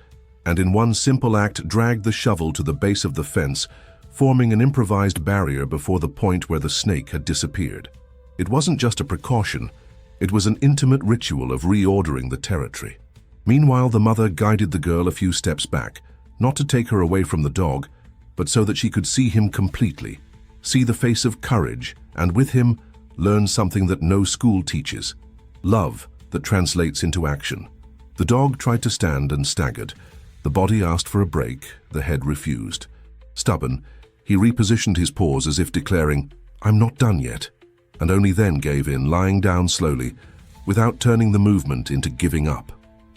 and in one simple act dragged the shovel to the base of the fence, forming an improvised barrier before the point where the snake had disappeared. It wasn't just a precaution, it was an intimate ritual of reordering the territory. Meanwhile, the mother guided the girl a few steps back, not to take her away from the dog, but so that she could see him completely, see the face of courage, and with him, learn something that no school teaches: love that translates into action. The dog tried to stand and staggered. The body asked for a break, the head refused. Stubborn, he repositioned his paws as if declaring, "I'm not done yet," and only then gave in, lying down slowly, without turning the movement into giving up.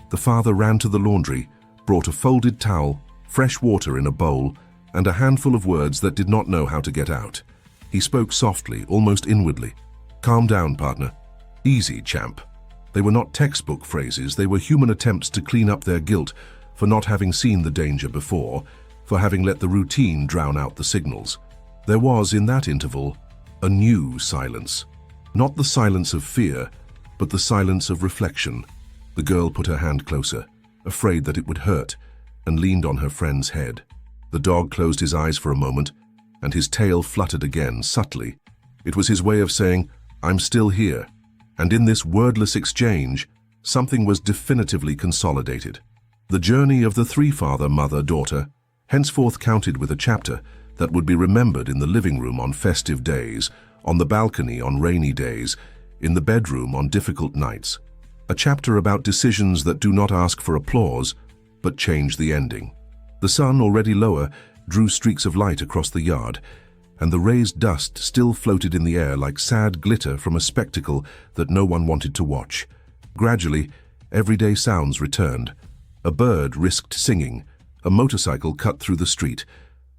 The father ran to the laundry, brought a folded towel, fresh water in a bowl, and a handful of words that did not know how to get out. He spoke softly, almost inwardly. "Calm down, partner. Easy, champ." They were not textbook phrases, they were human attempts to clean up their guilt for not having seen the danger before, for having let the routine drown out the signals. There was, in that interval, a new silence. Not the silence of fear, but the silence of reflection. The girl put her hand closer, afraid that it would hurt, and leaned on her friend's head. The dog closed his eyes for a moment, and his tail fluttered again, subtly. It was his way of saying, "I'm still here." And in this wordless exchange, something was definitively consolidated. The journey of the three father-mother-daughter henceforth counted with a chapter that would be remembered in the living room on festive days, on the balcony on rainy days, in the bedroom on difficult nights. A chapter about decisions that do not ask for applause, but change the ending. The sun, already lower, drew streaks of light across the yard, and the raised dust still floated in the air like sad glitter from a spectacle that no one wanted to watch. Gradually, everyday sounds returned. A bird risked singing, a motorcycle cut through the street.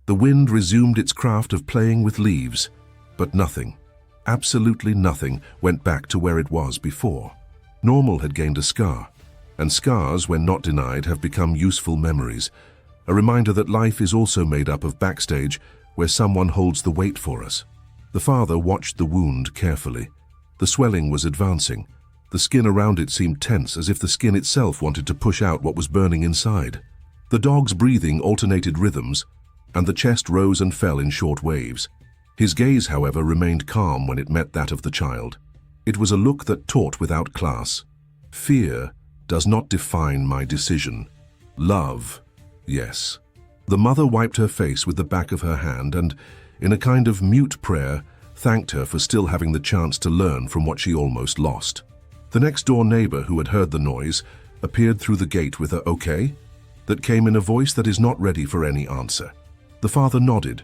The wind resumed its craft of playing with leaves, but nothing, absolutely nothing, went back to where it was before. Normal had gained a scar, and scars, when not denied, have become useful memories. A reminder that life is also made up of backstage, where someone holds the weight for us. The father watched the wound carefully. The swelling was advancing. The skin around it seemed tense, as if the skin itself wanted to push out what was burning inside. The dog's breathing alternated rhythms, and the chest rose and fell in short waves. His gaze, however, remained calm when it met that of the child. It was a look that taught without class. Fear does not define my decision. Love, yes. The mother wiped her face with the back of her hand and, in a kind of mute prayer, thanked her for still having the chance to learn from what she almost lost. The next-door neighbor who had heard the noise, appeared through the gate with a "okay" that came in a voice that is not ready for any answer. The father nodded,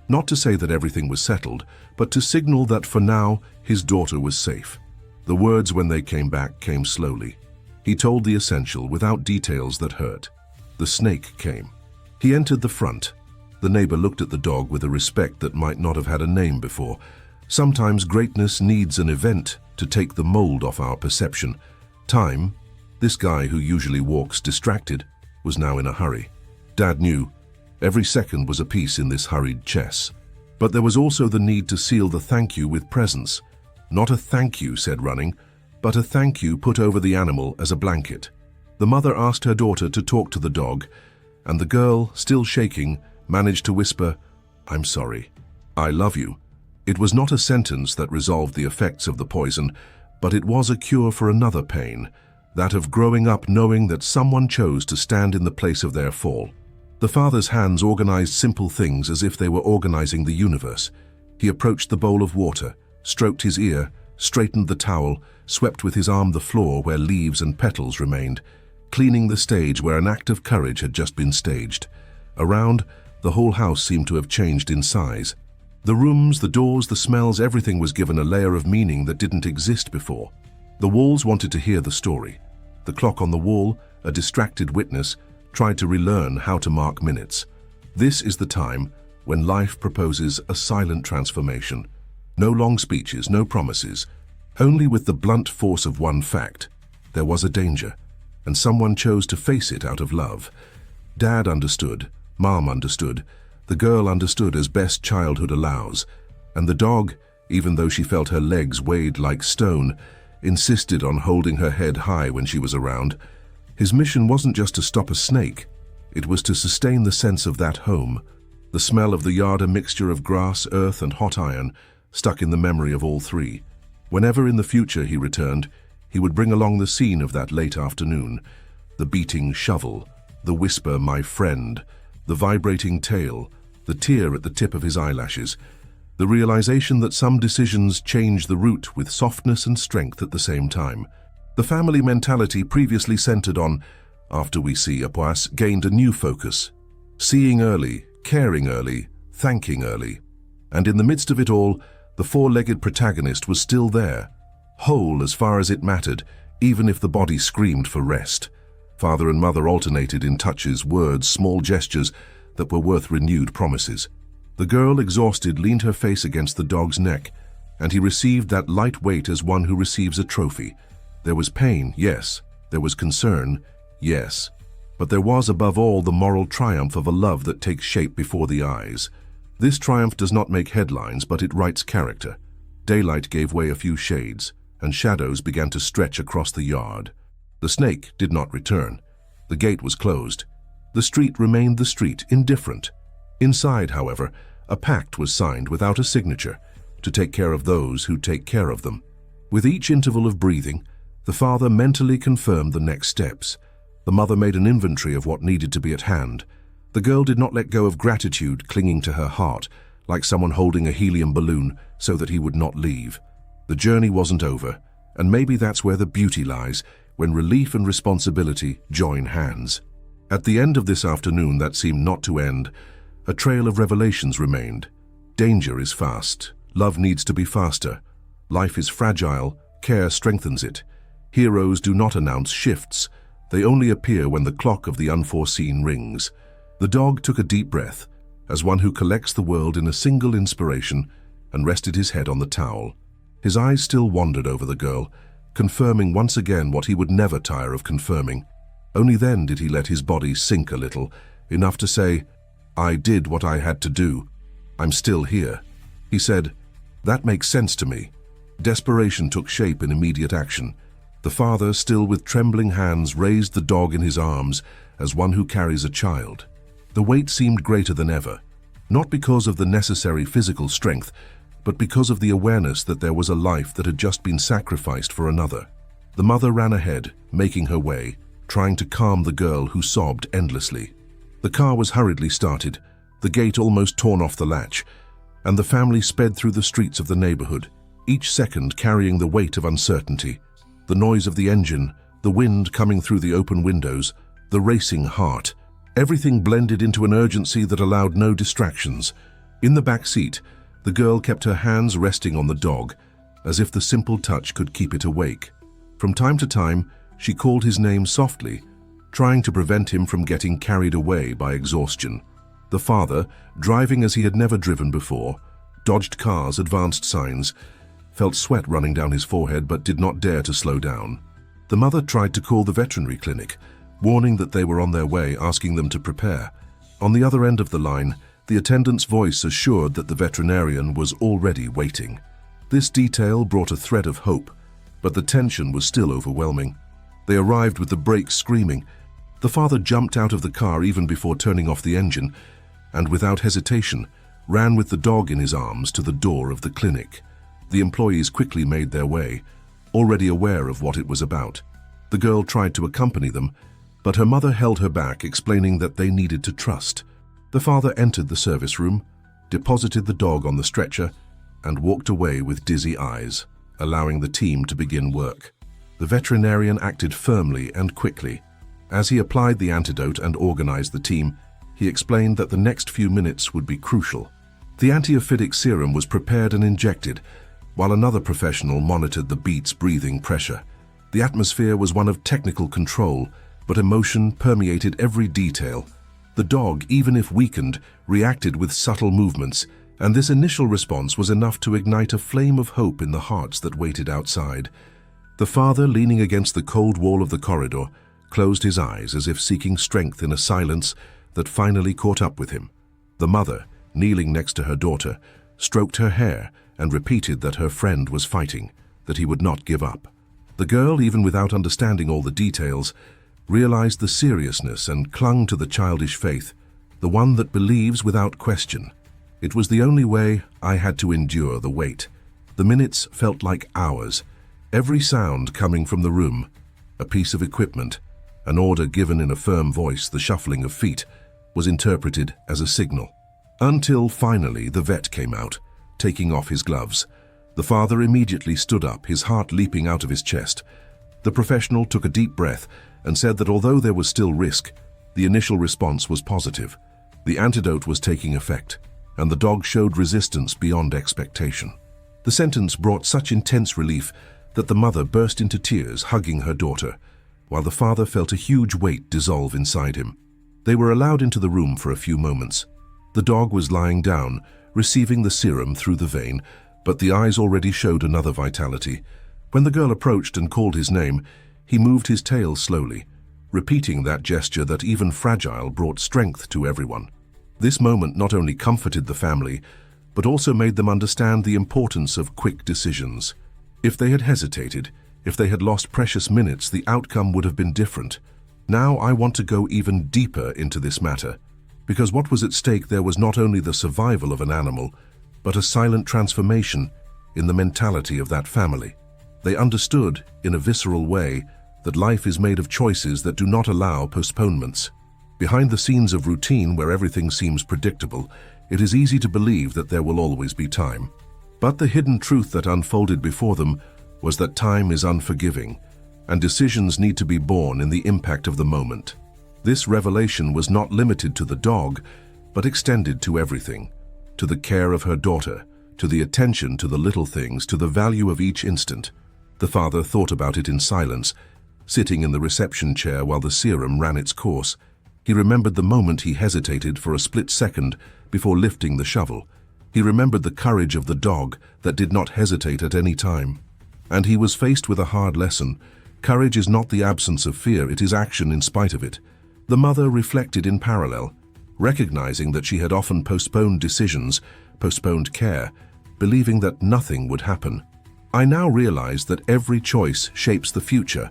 not to say that everything was settled, but to signal that for now his daughter was safe. The words, when they came back, came slowly. He told the essential without details that hurt. The snake came. He entered the front. The neighbor looked at the dog with a respect that might not have had a name before. Sometimes greatness needs an event to take the mold off our perception. Time, this guy who usually walks distracted, was now in a hurry. Dad knew every second was a piece in this hurried chess. But there was also the need to seal the thank you with presence. Not a thank you, said running, but a thank you put over the animal as a blanket. The mother asked her daughter to talk to the dog, and the girl, still shaking, managed to whisper, "I'm sorry. I love you." It was not a sentence that resolved the effects of the poison, but it was a cure for another pain, that of growing up knowing that someone chose to stand in the place of their fall. The father's hands organized simple things as if they were organizing the universe. He approached the bowl of water, stroked his ear, straightened the towel, swept with his arm the floor where leaves and petals remained, cleaning the stage where an act of courage had just been staged. Around, the whole house seemed to have changed in size. The rooms, the doors, the smells, everything was given a layer of meaning that didn't exist before. The walls wanted to hear the story. The clock on the wall, a distracted witness, tried to relearn how to mark minutes. This is the time when life proposes a silent transformation. No long speeches, no promises, only with the blunt force of one fact. There was a danger, and someone chose to face it out of love. Dad understood, Mom understood, the girl understood as best childhood allows, and the dog, even though she felt her legs weighed like stone, insisted on holding her head high when she was around. His mission wasn't just to stop a snake, it was to sustain the sense of that home. The smell of the yard, a mixture of grass, earth, and hot iron, stuck in the memory of all three. Whenever in the future he returned, he would bring along the scene of that late afternoon, the beating shovel, the whisper, "my friend," the vibrating tail, the tear at the tip of his eyelashes, the realization that some decisions change the route with softness and strength at the same time. The family mentality previously centered on "after we see a poisse" gained a new focus. Seeing early, caring early, thanking early. And in the midst of it all, the four-legged protagonist was still there, whole as far as it mattered, even if the body screamed for rest. Father and mother alternated in touches, words, small gestures that were worth renewed promises. The girl, exhausted, leaned her face against the dog's neck, and he received that light weight as one who receives a trophy. There was pain, yes. There was concern, yes. But there was, above all, the moral triumph of a love that takes shape before the eyes. This triumph does not make headlines, but it writes character. Daylight gave way a few shades, and shadows began to stretch across the yard. The snake did not return. The gate was closed. The street remained the street, indifferent. Inside, however, a pact was signed without a signature, to take care of those who take care of them. With each interval of breathing, the father mentally confirmed the next steps. The mother made an inventory of what needed to be at hand. The girl did not let go of gratitude clinging to her heart, like someone holding a helium balloon so that he would not leave. The journey wasn't over, and maybe that's where the beauty lies, when relief and responsibility join hands. At the end of this afternoon that seemed not to end, a trail of revelations remained. Danger is fast. Love needs to be faster. Life is fragile. Care strengthens it. Heroes do not announce shifts. They only appear when the clock of the unforeseen rings. The dog took a deep breath, as one who collects the world in a single inspiration, and rested his head on the towel. His eyes still wandered over the girl, confirming once again what he would never tire of confirming. Only then did he let his body sink a little, enough to say, "I did what I had to do. I'm still here." He said, "That makes sense to me." Desperation took shape in immediate action. The father, still with trembling hands, raised the dog in his arms as one who carries a child. The weight seemed greater than ever, not because of the necessary physical strength, but because of the awareness that there was a life that had just been sacrificed for another. The mother ran ahead, making her way, trying to calm the girl who sobbed endlessly. The car was hurriedly started, the gate almost torn off the latch, and the family sped through the streets of the neighborhood, each second carrying the weight of uncertainty. The noise of the engine, The wind coming through the open windows, the racing heart. Everything blended into an urgency that allowed no distractions. In the back seat, the girl kept her hands resting on the dog, as if the simple touch could keep it awake. From time to time, she called his name softly, trying to prevent him from getting carried away by exhaustion. The father, driving as he had never driven before, dodged cars, advanced signs, felt sweat running down his forehead but did not dare to slow down. The mother tried to call the veterinary clinic, warning that they were on their way, asking them to prepare. On the other end of the line, the attendant's voice assured that the veterinarian was already waiting. This detail brought a thread of hope, but the tension was still overwhelming. They arrived with the brakes screaming. The father jumped out of the car even before turning off the engine, and without hesitation, ran with the dog in his arms to the door of the clinic. The employees quickly made their way, already aware of what it was about. The girl tried to accompany them, but her mother held her back, explaining that they needed to trust. The father entered the service room, deposited the dog on the stretcher, and walked away with dizzy eyes, allowing the team to begin work. The veterinarian acted firmly and quickly. As he applied the antidote and organized the team, he explained that the next few minutes would be crucial. The antiophidic serum was prepared and injected, while another professional monitored the beat's breathing pressure. The atmosphere was one of technical control, but emotion permeated every detail. The dog, even if weakened, reacted with subtle movements, and this initial response was enough to ignite a flame of hope in the hearts that waited outside. The father, leaning against the cold wall of the corridor, closed his eyes as if seeking strength in a silence that finally caught up with him. The mother, kneeling next to her daughter, stroked her hair and repeated that her friend was fighting, that he would not give up. The girl, even without understanding all the details, realized the seriousness and clung to the childish faith, the one that believes without question. It was the only way. I had to endure the wait. The minutes felt like hours. Every sound coming from the room, a piece of equipment, an order given in a firm voice, the shuffling of feet, was interpreted as a signal. Until finally the vet came out, taking off his gloves. The father immediately stood up, his heart leaping out of his chest. The professional took a deep breath and said that although there was still risk, the initial response was positive. The antidote was taking effect, and the dog showed resistance beyond expectation. The sentence brought such intense relief that the mother burst into tears, hugging her daughter, while the father felt a huge weight dissolve inside him. They were allowed into the room for a few moments. The dog was lying down, receiving the serum through the vein, but the eyes already showed another vitality. When the girl approached and called his name, he moved his tail slowly, repeating that gesture that, even fragile, brought strength to everyone. This moment not only comforted the family, but also made them understand the importance of quick decisions. If they had hesitated, if they had lost precious minutes, the outcome would have been different. Now I want to go even deeper into this matter, because what was at stake there was not only the survival of an animal, but a silent transformation in the mentality of that family. They understood, in a visceral way, that life is made of choices that do not allow postponements. Behind the scenes of routine, where everything seems predictable, it is easy to believe that there will always be time. But the hidden truth that unfolded before them was that time is unforgiving, and decisions need to be born in the impact of the moment. This revelation was not limited to the dog, but extended to everything, to the care of her daughter, to the attention to the little things, to the value of each instant. The father thought about it in silence, sitting in the reception chair while the serum ran its course. He remembered the moment he hesitated for a split second before lifting the shovel. He remembered the courage of the dog that did not hesitate at any time. And he was faced with a hard lesson. Courage is not the absence of fear, it is action in spite of it. The mother reflected in parallel, recognizing that she had often postponed decisions, postponed care, believing that nothing would happen. I now realize that every choice shapes the future,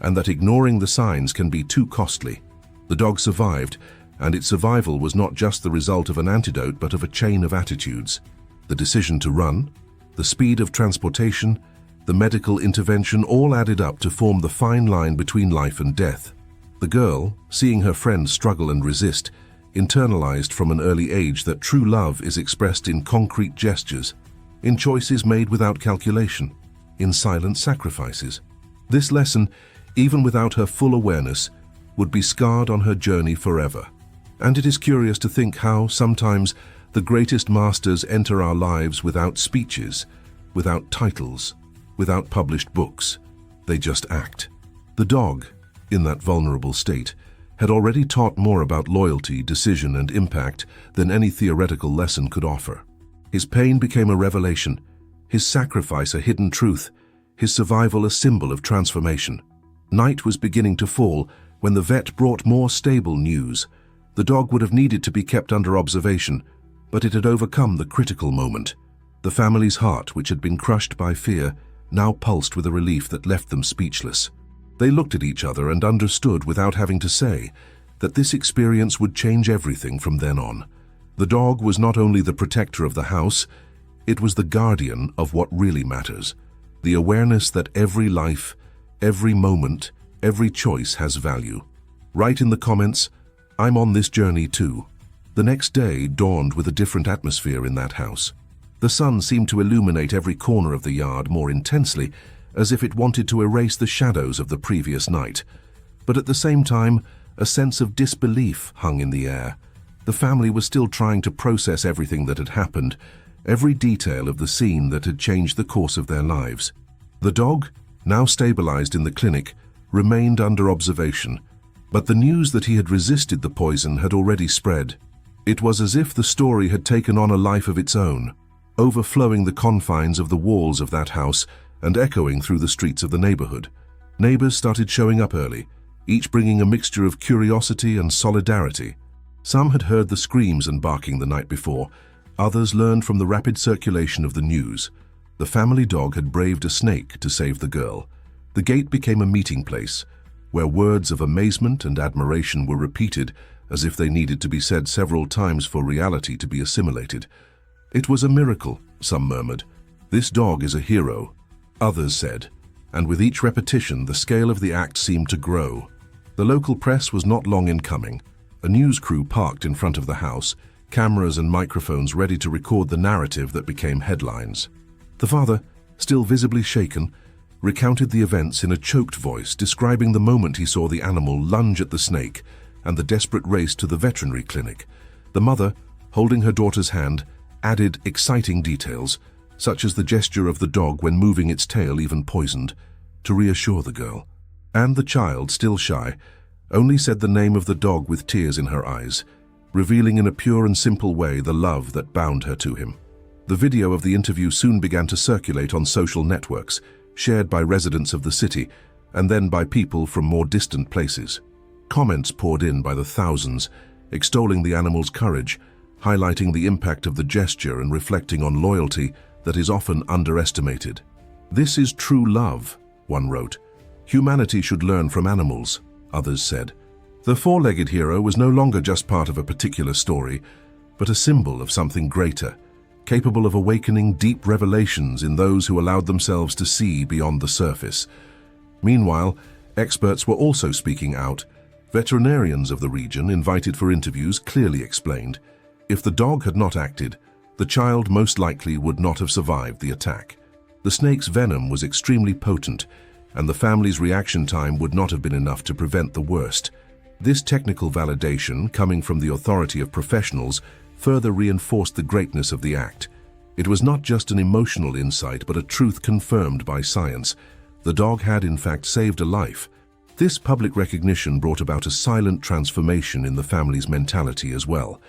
and that ignoring the signs can be too costly. The dog survived, and its survival was not just the result of an antidote but of a chain of attitudes. The decision to run, the speed of transportation, the medical intervention all added up to form the fine line between life and death. The girl, seeing her friend struggle and resist, internalized from an early age that true love is expressed in concrete gestures, in choices made without calculation, in silent sacrifices. This lesson even without her full awareness, would be scarred on her journey forever. And it is curious to think how, sometimes, the greatest masters enter our lives without speeches, without titles, without published books. They just act. The dog, in that vulnerable state, had already taught more about loyalty, decision, and impact than any theoretical lesson could offer. His pain became a revelation, his sacrifice a hidden truth, his survival a symbol of transformation. Night was beginning to fall when the vet brought more stable news. The dog would have needed to be kept under observation, but it had overcome the critical moment. The family's heart, which had been crushed by fear, now pulsed with a relief that left them speechless. They looked at each other and understood without having to say that this experience would change everything from then on. The dog was not only the protector of the house, it was the guardian of what really matters. The awareness that every life, every moment, every choice has value. Write in the comments, "I'm on this journey too." The next day dawned with a different atmosphere in that house. The sun seemed to illuminate every corner of the yard more intensely, as if it wanted to erase the shadows of the previous night. But at the same time, a sense of disbelief hung in the air. The family was still trying to process everything that had happened, every detail of the scene that had changed the course of their lives. The dog, now stabilized in the clinic, remained under observation, but the news that he had resisted the poison had already spread. It was as if the story had taken on a life of its own, overflowing the confines of the walls of that house and echoing through the streets of the neighborhood. Neighbors started showing up early, each bringing a mixture of curiosity and solidarity. Some had heard the screams and barking the night before, others learned from the rapid circulation of the news. The family dog had braved a snake to save the girl. The gate became a meeting place, where words of amazement and admiration were repeated as if they needed to be said several times for reality to be assimilated. "It was a miracle," some murmured. "This dog is a hero," others said, and with each repetition the scale of the act seemed to grow. The local press was not long in coming. A news crew parked in front of the house, cameras and microphones ready to record the narrative that became headlines. The father, still visibly shaken, recounted the events in a choked voice, describing the moment he saw the animal lunge at the snake and the desperate race to the veterinary clinic. The mother, holding her daughter's hand, added exciting details, such as the gesture of the dog when moving its tail even poisoned, to reassure the girl. And the child, still shy, only said the name of the dog with tears in her eyes, revealing in a pure and simple way the love that bound her to him. The video of the interview soon began to circulate on social networks, shared by residents of the city, and then by people from more distant places. Comments poured in by the thousands, extolling the animal's courage, highlighting the impact of the gesture and reflecting on loyalty that is often underestimated. "This is true love," one wrote. "Humanity should learn from animals," others said. The four-legged hero was no longer just part of a particular story, but a symbol of something greater, capable of awakening deep revelations in those who allowed themselves to see beyond the surface. Meanwhile, experts were also speaking out. Veterinarians of the region, invited for interviews, clearly explained, if the dog had not acted, the child most likely would not have survived the attack. The snake's venom was extremely potent, and the family's reaction time would not have been enough to prevent the worst. This technical validation, coming from the authority of professionals, further reinforced the greatness of the act. It was not just an emotional insight, but a truth confirmed by science. The dog had, in fact, saved a life. This public recognition brought about a silent transformation in the family's mentality as well.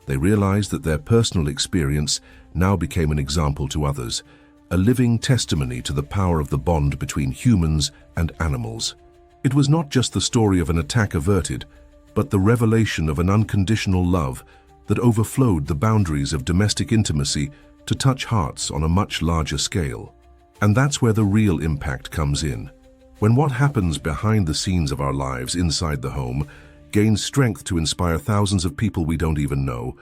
They realized that their personal experience now became an example to others, a living testimony to the power of the bond between humans and animals. It was not just the story of an attack averted, but the revelation of an unconditional love that overflowed the boundaries of domestic intimacy to touch hearts on a much larger scale. And that's where the real impact comes in. When what happens behind the scenes of our lives inside the home gains strength to inspire thousands of people we don't even know.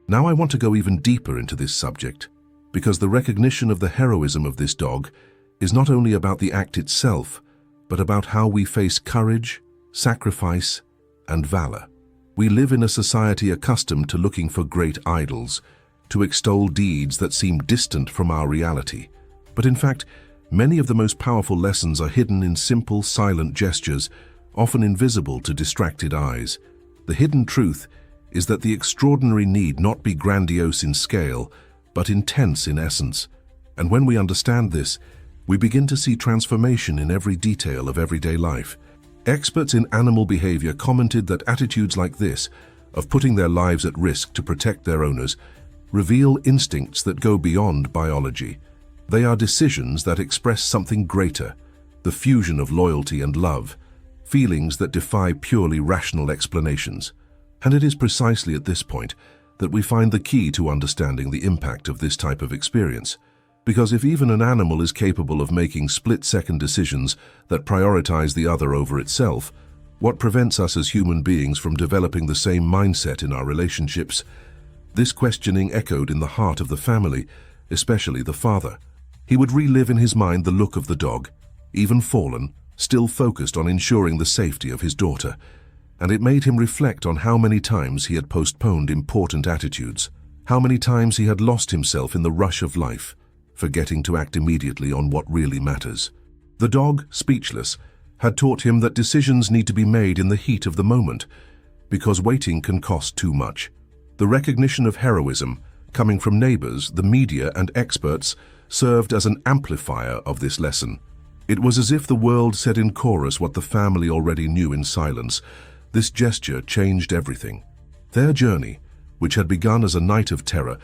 Now I want to go even deeper into this subject, because the recognition of the heroism of this dog is not only about the act itself, but about how we face courage, sacrifice, and valor. We live in a society accustomed to looking for great idols, to extol deeds that seem distant from our reality. But in fact, Many of the most powerful lessons are hidden in simple, silent gestures, often invisible to distracted eyes. The hidden truth is that the extraordinary need not be grandiose in scale, but intense in essence. And when we understand this, we begin to see transformation in every detail of everyday life. Experts in animal behavior commented that attitudes like this, of putting their lives at risk to protect their owners, reveal instincts that go beyond biology. They are decisions that express something greater, the fusion of loyalty and love, feelings that defy purely rational explanations. And it is precisely at this point that we find the key to understanding the impact of this type of experience. Because if even an animal is capable of making split-second decisions that prioritize the other over itself, what prevents us as human beings from developing the same mindset in our relationships? This questioning echoed in the heart of the family, especially the father. He would relive in his mind the look of the dog, even fallen, still focused on ensuring the safety of his daughter, and it made him reflect on how many times he had postponed important attitudes, how many times he had lost himself in the rush of life, forgetting to act immediately on what really matters. The dog, speechless, had taught him that decisions need to be made in the heat of the moment, because waiting can cost too much. The recognition of heroism, coming from neighbors, the media, and experts, served as an amplifier of this lesson. It was as if the world said in chorus what the family already knew in silence. This gesture changed everything. Their journey, which had begun as a night of terror,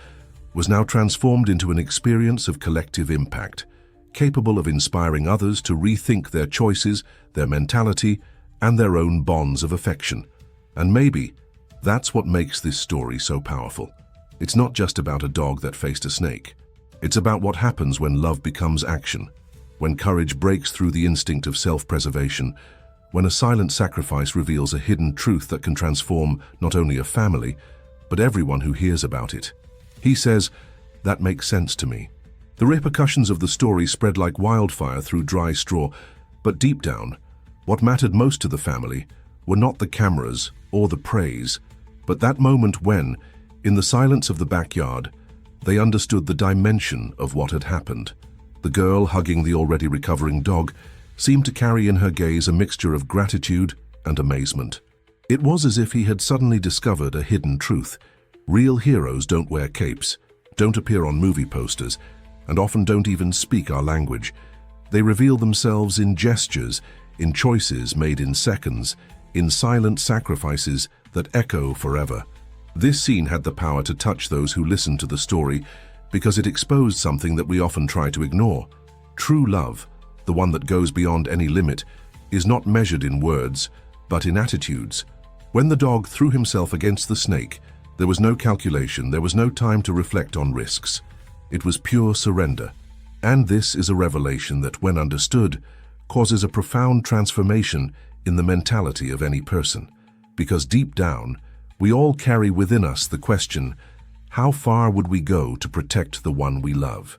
was now transformed into an experience of collective impact, capable of inspiring others to rethink their choices, their mentality, and their own bonds of affection. And maybe that's what makes this story so powerful. It's not just about a dog that faced a snake. It's about what happens when love becomes action, when courage breaks through the instinct of self-preservation, when a silent sacrifice reveals a hidden truth that can transform not only a family, but everyone who hears about it. He says, "That makes sense to me." The repercussions of the story spread like wildfire through dry straw, but deep down, what mattered most to the family were not the cameras or the praise, but that moment when, in the silence of the backyard, they understood the dimension of what had happened. The girl, hugging the already recovering dog, seemed to carry in her gaze a mixture of gratitude and amazement. It was as if he had suddenly discovered a hidden truth. Real heroes don't wear capes, don't appear on movie posters, and often don't even speak our language. They reveal themselves in gestures, in choices made in seconds, in silent sacrifices that echo forever. This scene had the power to touch those who listened to the story because it exposed something that we often try to ignore. True love, the one that goes beyond any limit, is not measured in words, but in attitudes. When the dog threw himself against the snake, there was no calculation, there was no time to reflect on risks. It was pure surrender. And this is a revelation that, when understood, causes a profound transformation in the mentality of any person. Because deep down, we all carry within us the question, how far would we go to protect the one we love?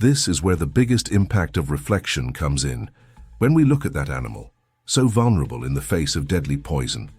This is where the biggest impact of reflection comes in. When we look at that animal, so vulnerable in the face of deadly poison,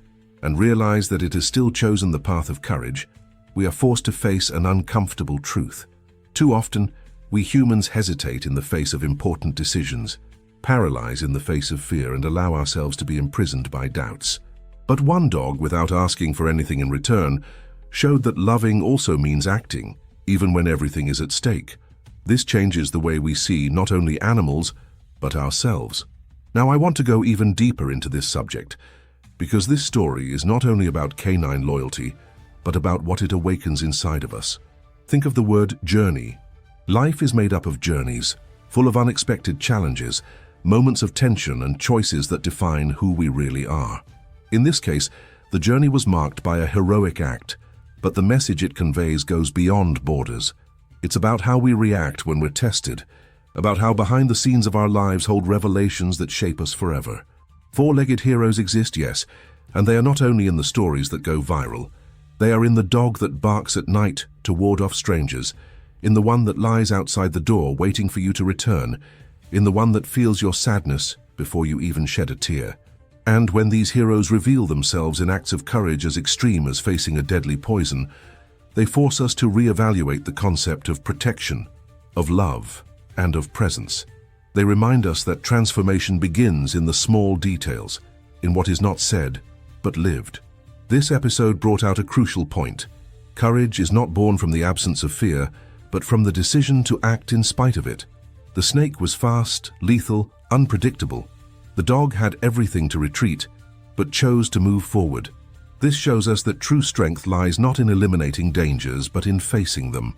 and realize that it has still chosen the path of courage, we are forced to face an uncomfortable truth. Too often, we humans hesitate in the face of important decisions, paralyze in the face of fear, and allow ourselves to be imprisoned by doubts. But one dog, without asking for anything in return, showed that loving also means acting, even when everything is at stake. This changes the way we see not only animals, but ourselves. Now, I want to go even deeper into this subject, because this story is not only about canine loyalty, but about what it awakens inside of us. Think of the word journey. Life is made up of journeys, full of unexpected challenges, moments of tension, and choices that define who we really are. In this case, the journey was marked by a heroic act, but the message it conveys goes beyond borders. It's about how we react when we're tested, about how behind the scenes of our lives hold revelations that shape us forever. Four-legged heroes exist, yes, and they are not only in the stories that go viral. They are in the dog that barks at night to ward off strangers, in the one that lies outside the door waiting for you to return, in the one that feels your sadness before you even shed a tear. And when these heroes reveal themselves in acts of courage as extreme as facing a deadly poison, they force us to reevaluate the concept of protection, of love, and of presence. They remind us that transformation begins in the small details, in what is not said, but lived. This episode brought out a crucial point. Courage is not born from the absence of fear, but from the decision to act in spite of it. The snake was fast, lethal, unpredictable. The dog had everything to retreat, but chose to move forward. This shows us that true strength lies not in eliminating dangers, but in facing them.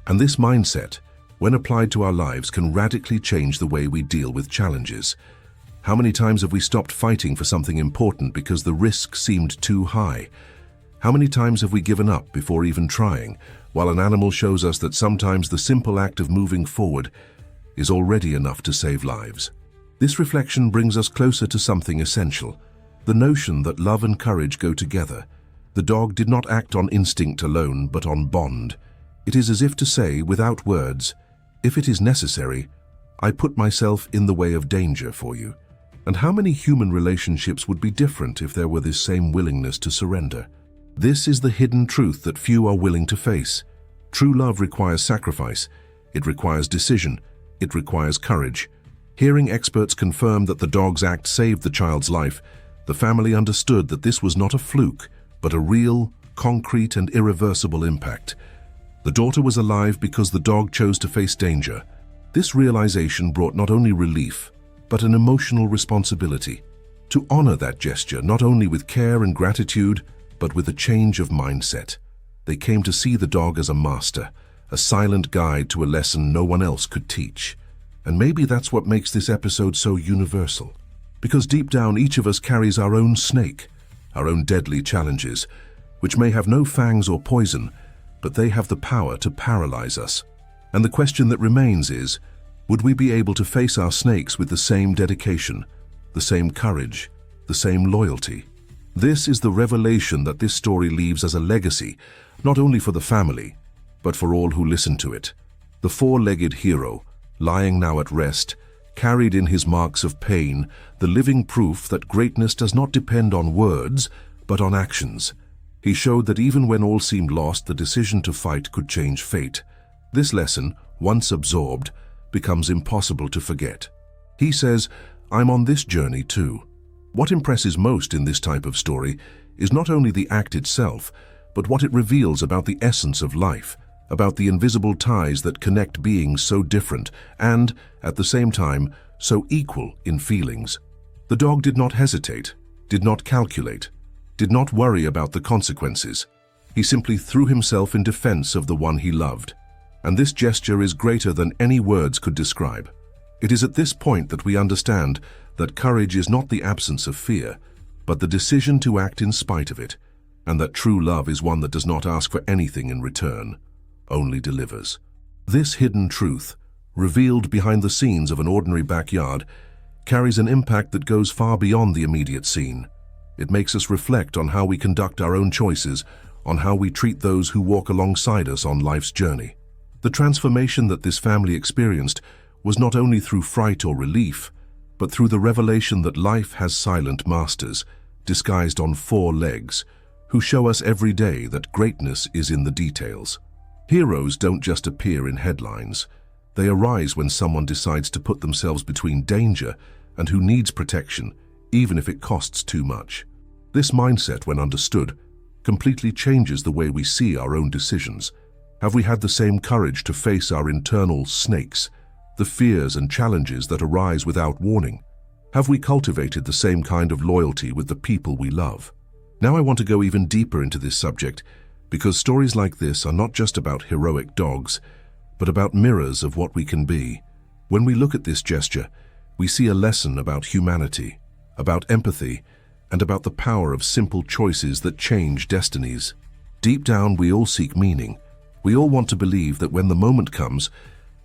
And this mindset, when applied to our lives, can radically change the way we deal with challenges. How many times have we stopped fighting for something important because the risk seemed too high? How many times have we given up before even trying, while an animal shows us that sometimes the simple act of moving forward is already enough to save lives? This reflection brings us closer to something essential, the notion that love and courage go together. The dog did not act on instinct alone, but on bond. It is as if to say, without words, if it is necessary, I put myself in the way of danger for you. And how many human relationships would be different if there were this same willingness to surrender? This is the hidden truth that few are willing to face. True love requires sacrifice. It requires decision. It requires courage. Hearing experts confirm that the dog's act saved the child's life, the family understood that this was not a fluke, but a real, concrete, and irreversible impact. The daughter was alive because the dog chose to face danger. This realization brought not only relief, but an emotional responsibility. To honor that gesture, not only with care and gratitude, but with a change of mindset. They came to see the dog as a master, a silent guide to a lesson no one else could teach. And maybe that's what makes this episode so universal. Because deep down, each of us carries our own snake, our own deadly challenges, which may have no fangs or poison, but they have the power to paralyze us. And the question that remains is, would we be able to face our snakes with the same dedication, the same courage, the same loyalty? This is the revelation that this story leaves as a legacy, not only for the family, but for all who listen to it. The four-legged hero, lying now at rest, carried in his marks of pain the living proof that greatness does not depend on words, but on actions. He showed that even when all seemed lost, the decision to fight could change fate. This lesson, once absorbed, becomes impossible to forget. He says, I'm on this journey too. What impresses most in this type of story is not only the act itself, but what it reveals about the essence of life, about the invisible ties that connect beings so different and, at the same time, so equal in feelings. The dog did not hesitate, did not calculate, did not worry about the consequences. He simply threw himself in defense of the one he loved. And this gesture is greater than any words could describe. It is at this point that we understand that courage is not the absence of fear, but the decision to act in spite of it, and that true love is one that does not ask for anything in return, only delivers. This hidden truth, revealed behind the scenes of an ordinary backyard, carries an impact that goes far beyond the immediate scene. It makes us reflect on how we conduct our own choices, on how we treat those who walk alongside us on life's journey. The transformation that this family experienced was not only through fright or relief, but through the revelation that life has silent masters, disguised on four legs, who show us every day that greatness is in the details. Heroes don't just appear in headlines. They arise when someone decides to put themselves between danger and who needs protection, even if it costs too much. This mindset, when understood, completely changes the way we see our own decisions. Have we had the same courage to face our internal snakes, the fears and challenges that arise without warning? Have we cultivated the same kind of loyalty with the people we love? Now I want to go even deeper into this subject, because stories like this are not just about heroic dogs, but about mirrors of what we can be. When we look at this gesture, we see a lesson about humanity, about empathy, and about the power of simple choices that change destinies. Deep down, we all seek meaning. We all want to believe that when the moment comes,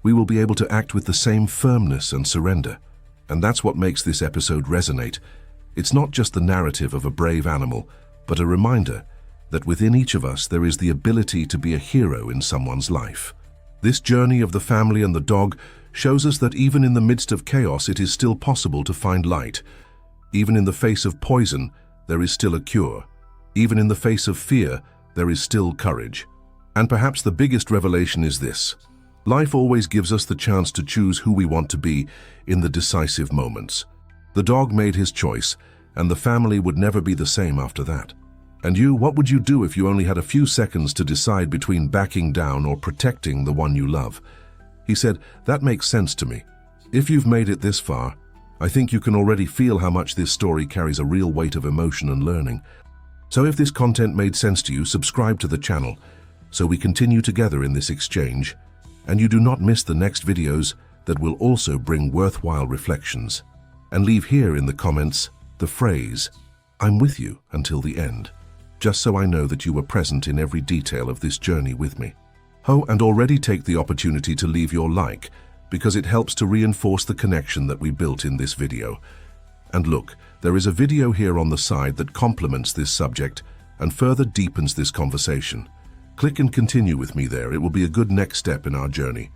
we will be able to act with the same firmness and surrender. And that's what makes this episode resonate. It's not just the narrative of a brave animal, but a reminder that within each of us there is the ability to be a hero in someone's life. This journey of the family and the dog shows us that even in the midst of chaos, it is still possible to find light. Even in the face of poison, there is still a cure. Even in the face of fear, there is still courage. And perhaps the biggest revelation is this: Life always gives us the chance to choose who we want to be in the decisive moments. The dog made his choice, and the family would never be the same after that. And you, what would you do if you only had a few seconds to decide between backing down or protecting the one you love? He said, "That makes sense to me." If you've made it this far, I think you can already feel how much this story carries a real weight of emotion and learning. So if this content made sense to you, subscribe to the channel so we continue together in this exchange, and you do not miss the next videos that will also bring worthwhile reflections. And leave here in the comments the phrase, "I'm with you until the end," just so I know that you were present in every detail of this journey with me. Oh, and already take the opportunity to leave your like, because it helps to reinforce the connection that we built in this video. And look, there is a video here on the side that complements this subject and further deepens this conversation. Click and continue with me there. It will be a good next step in our journey.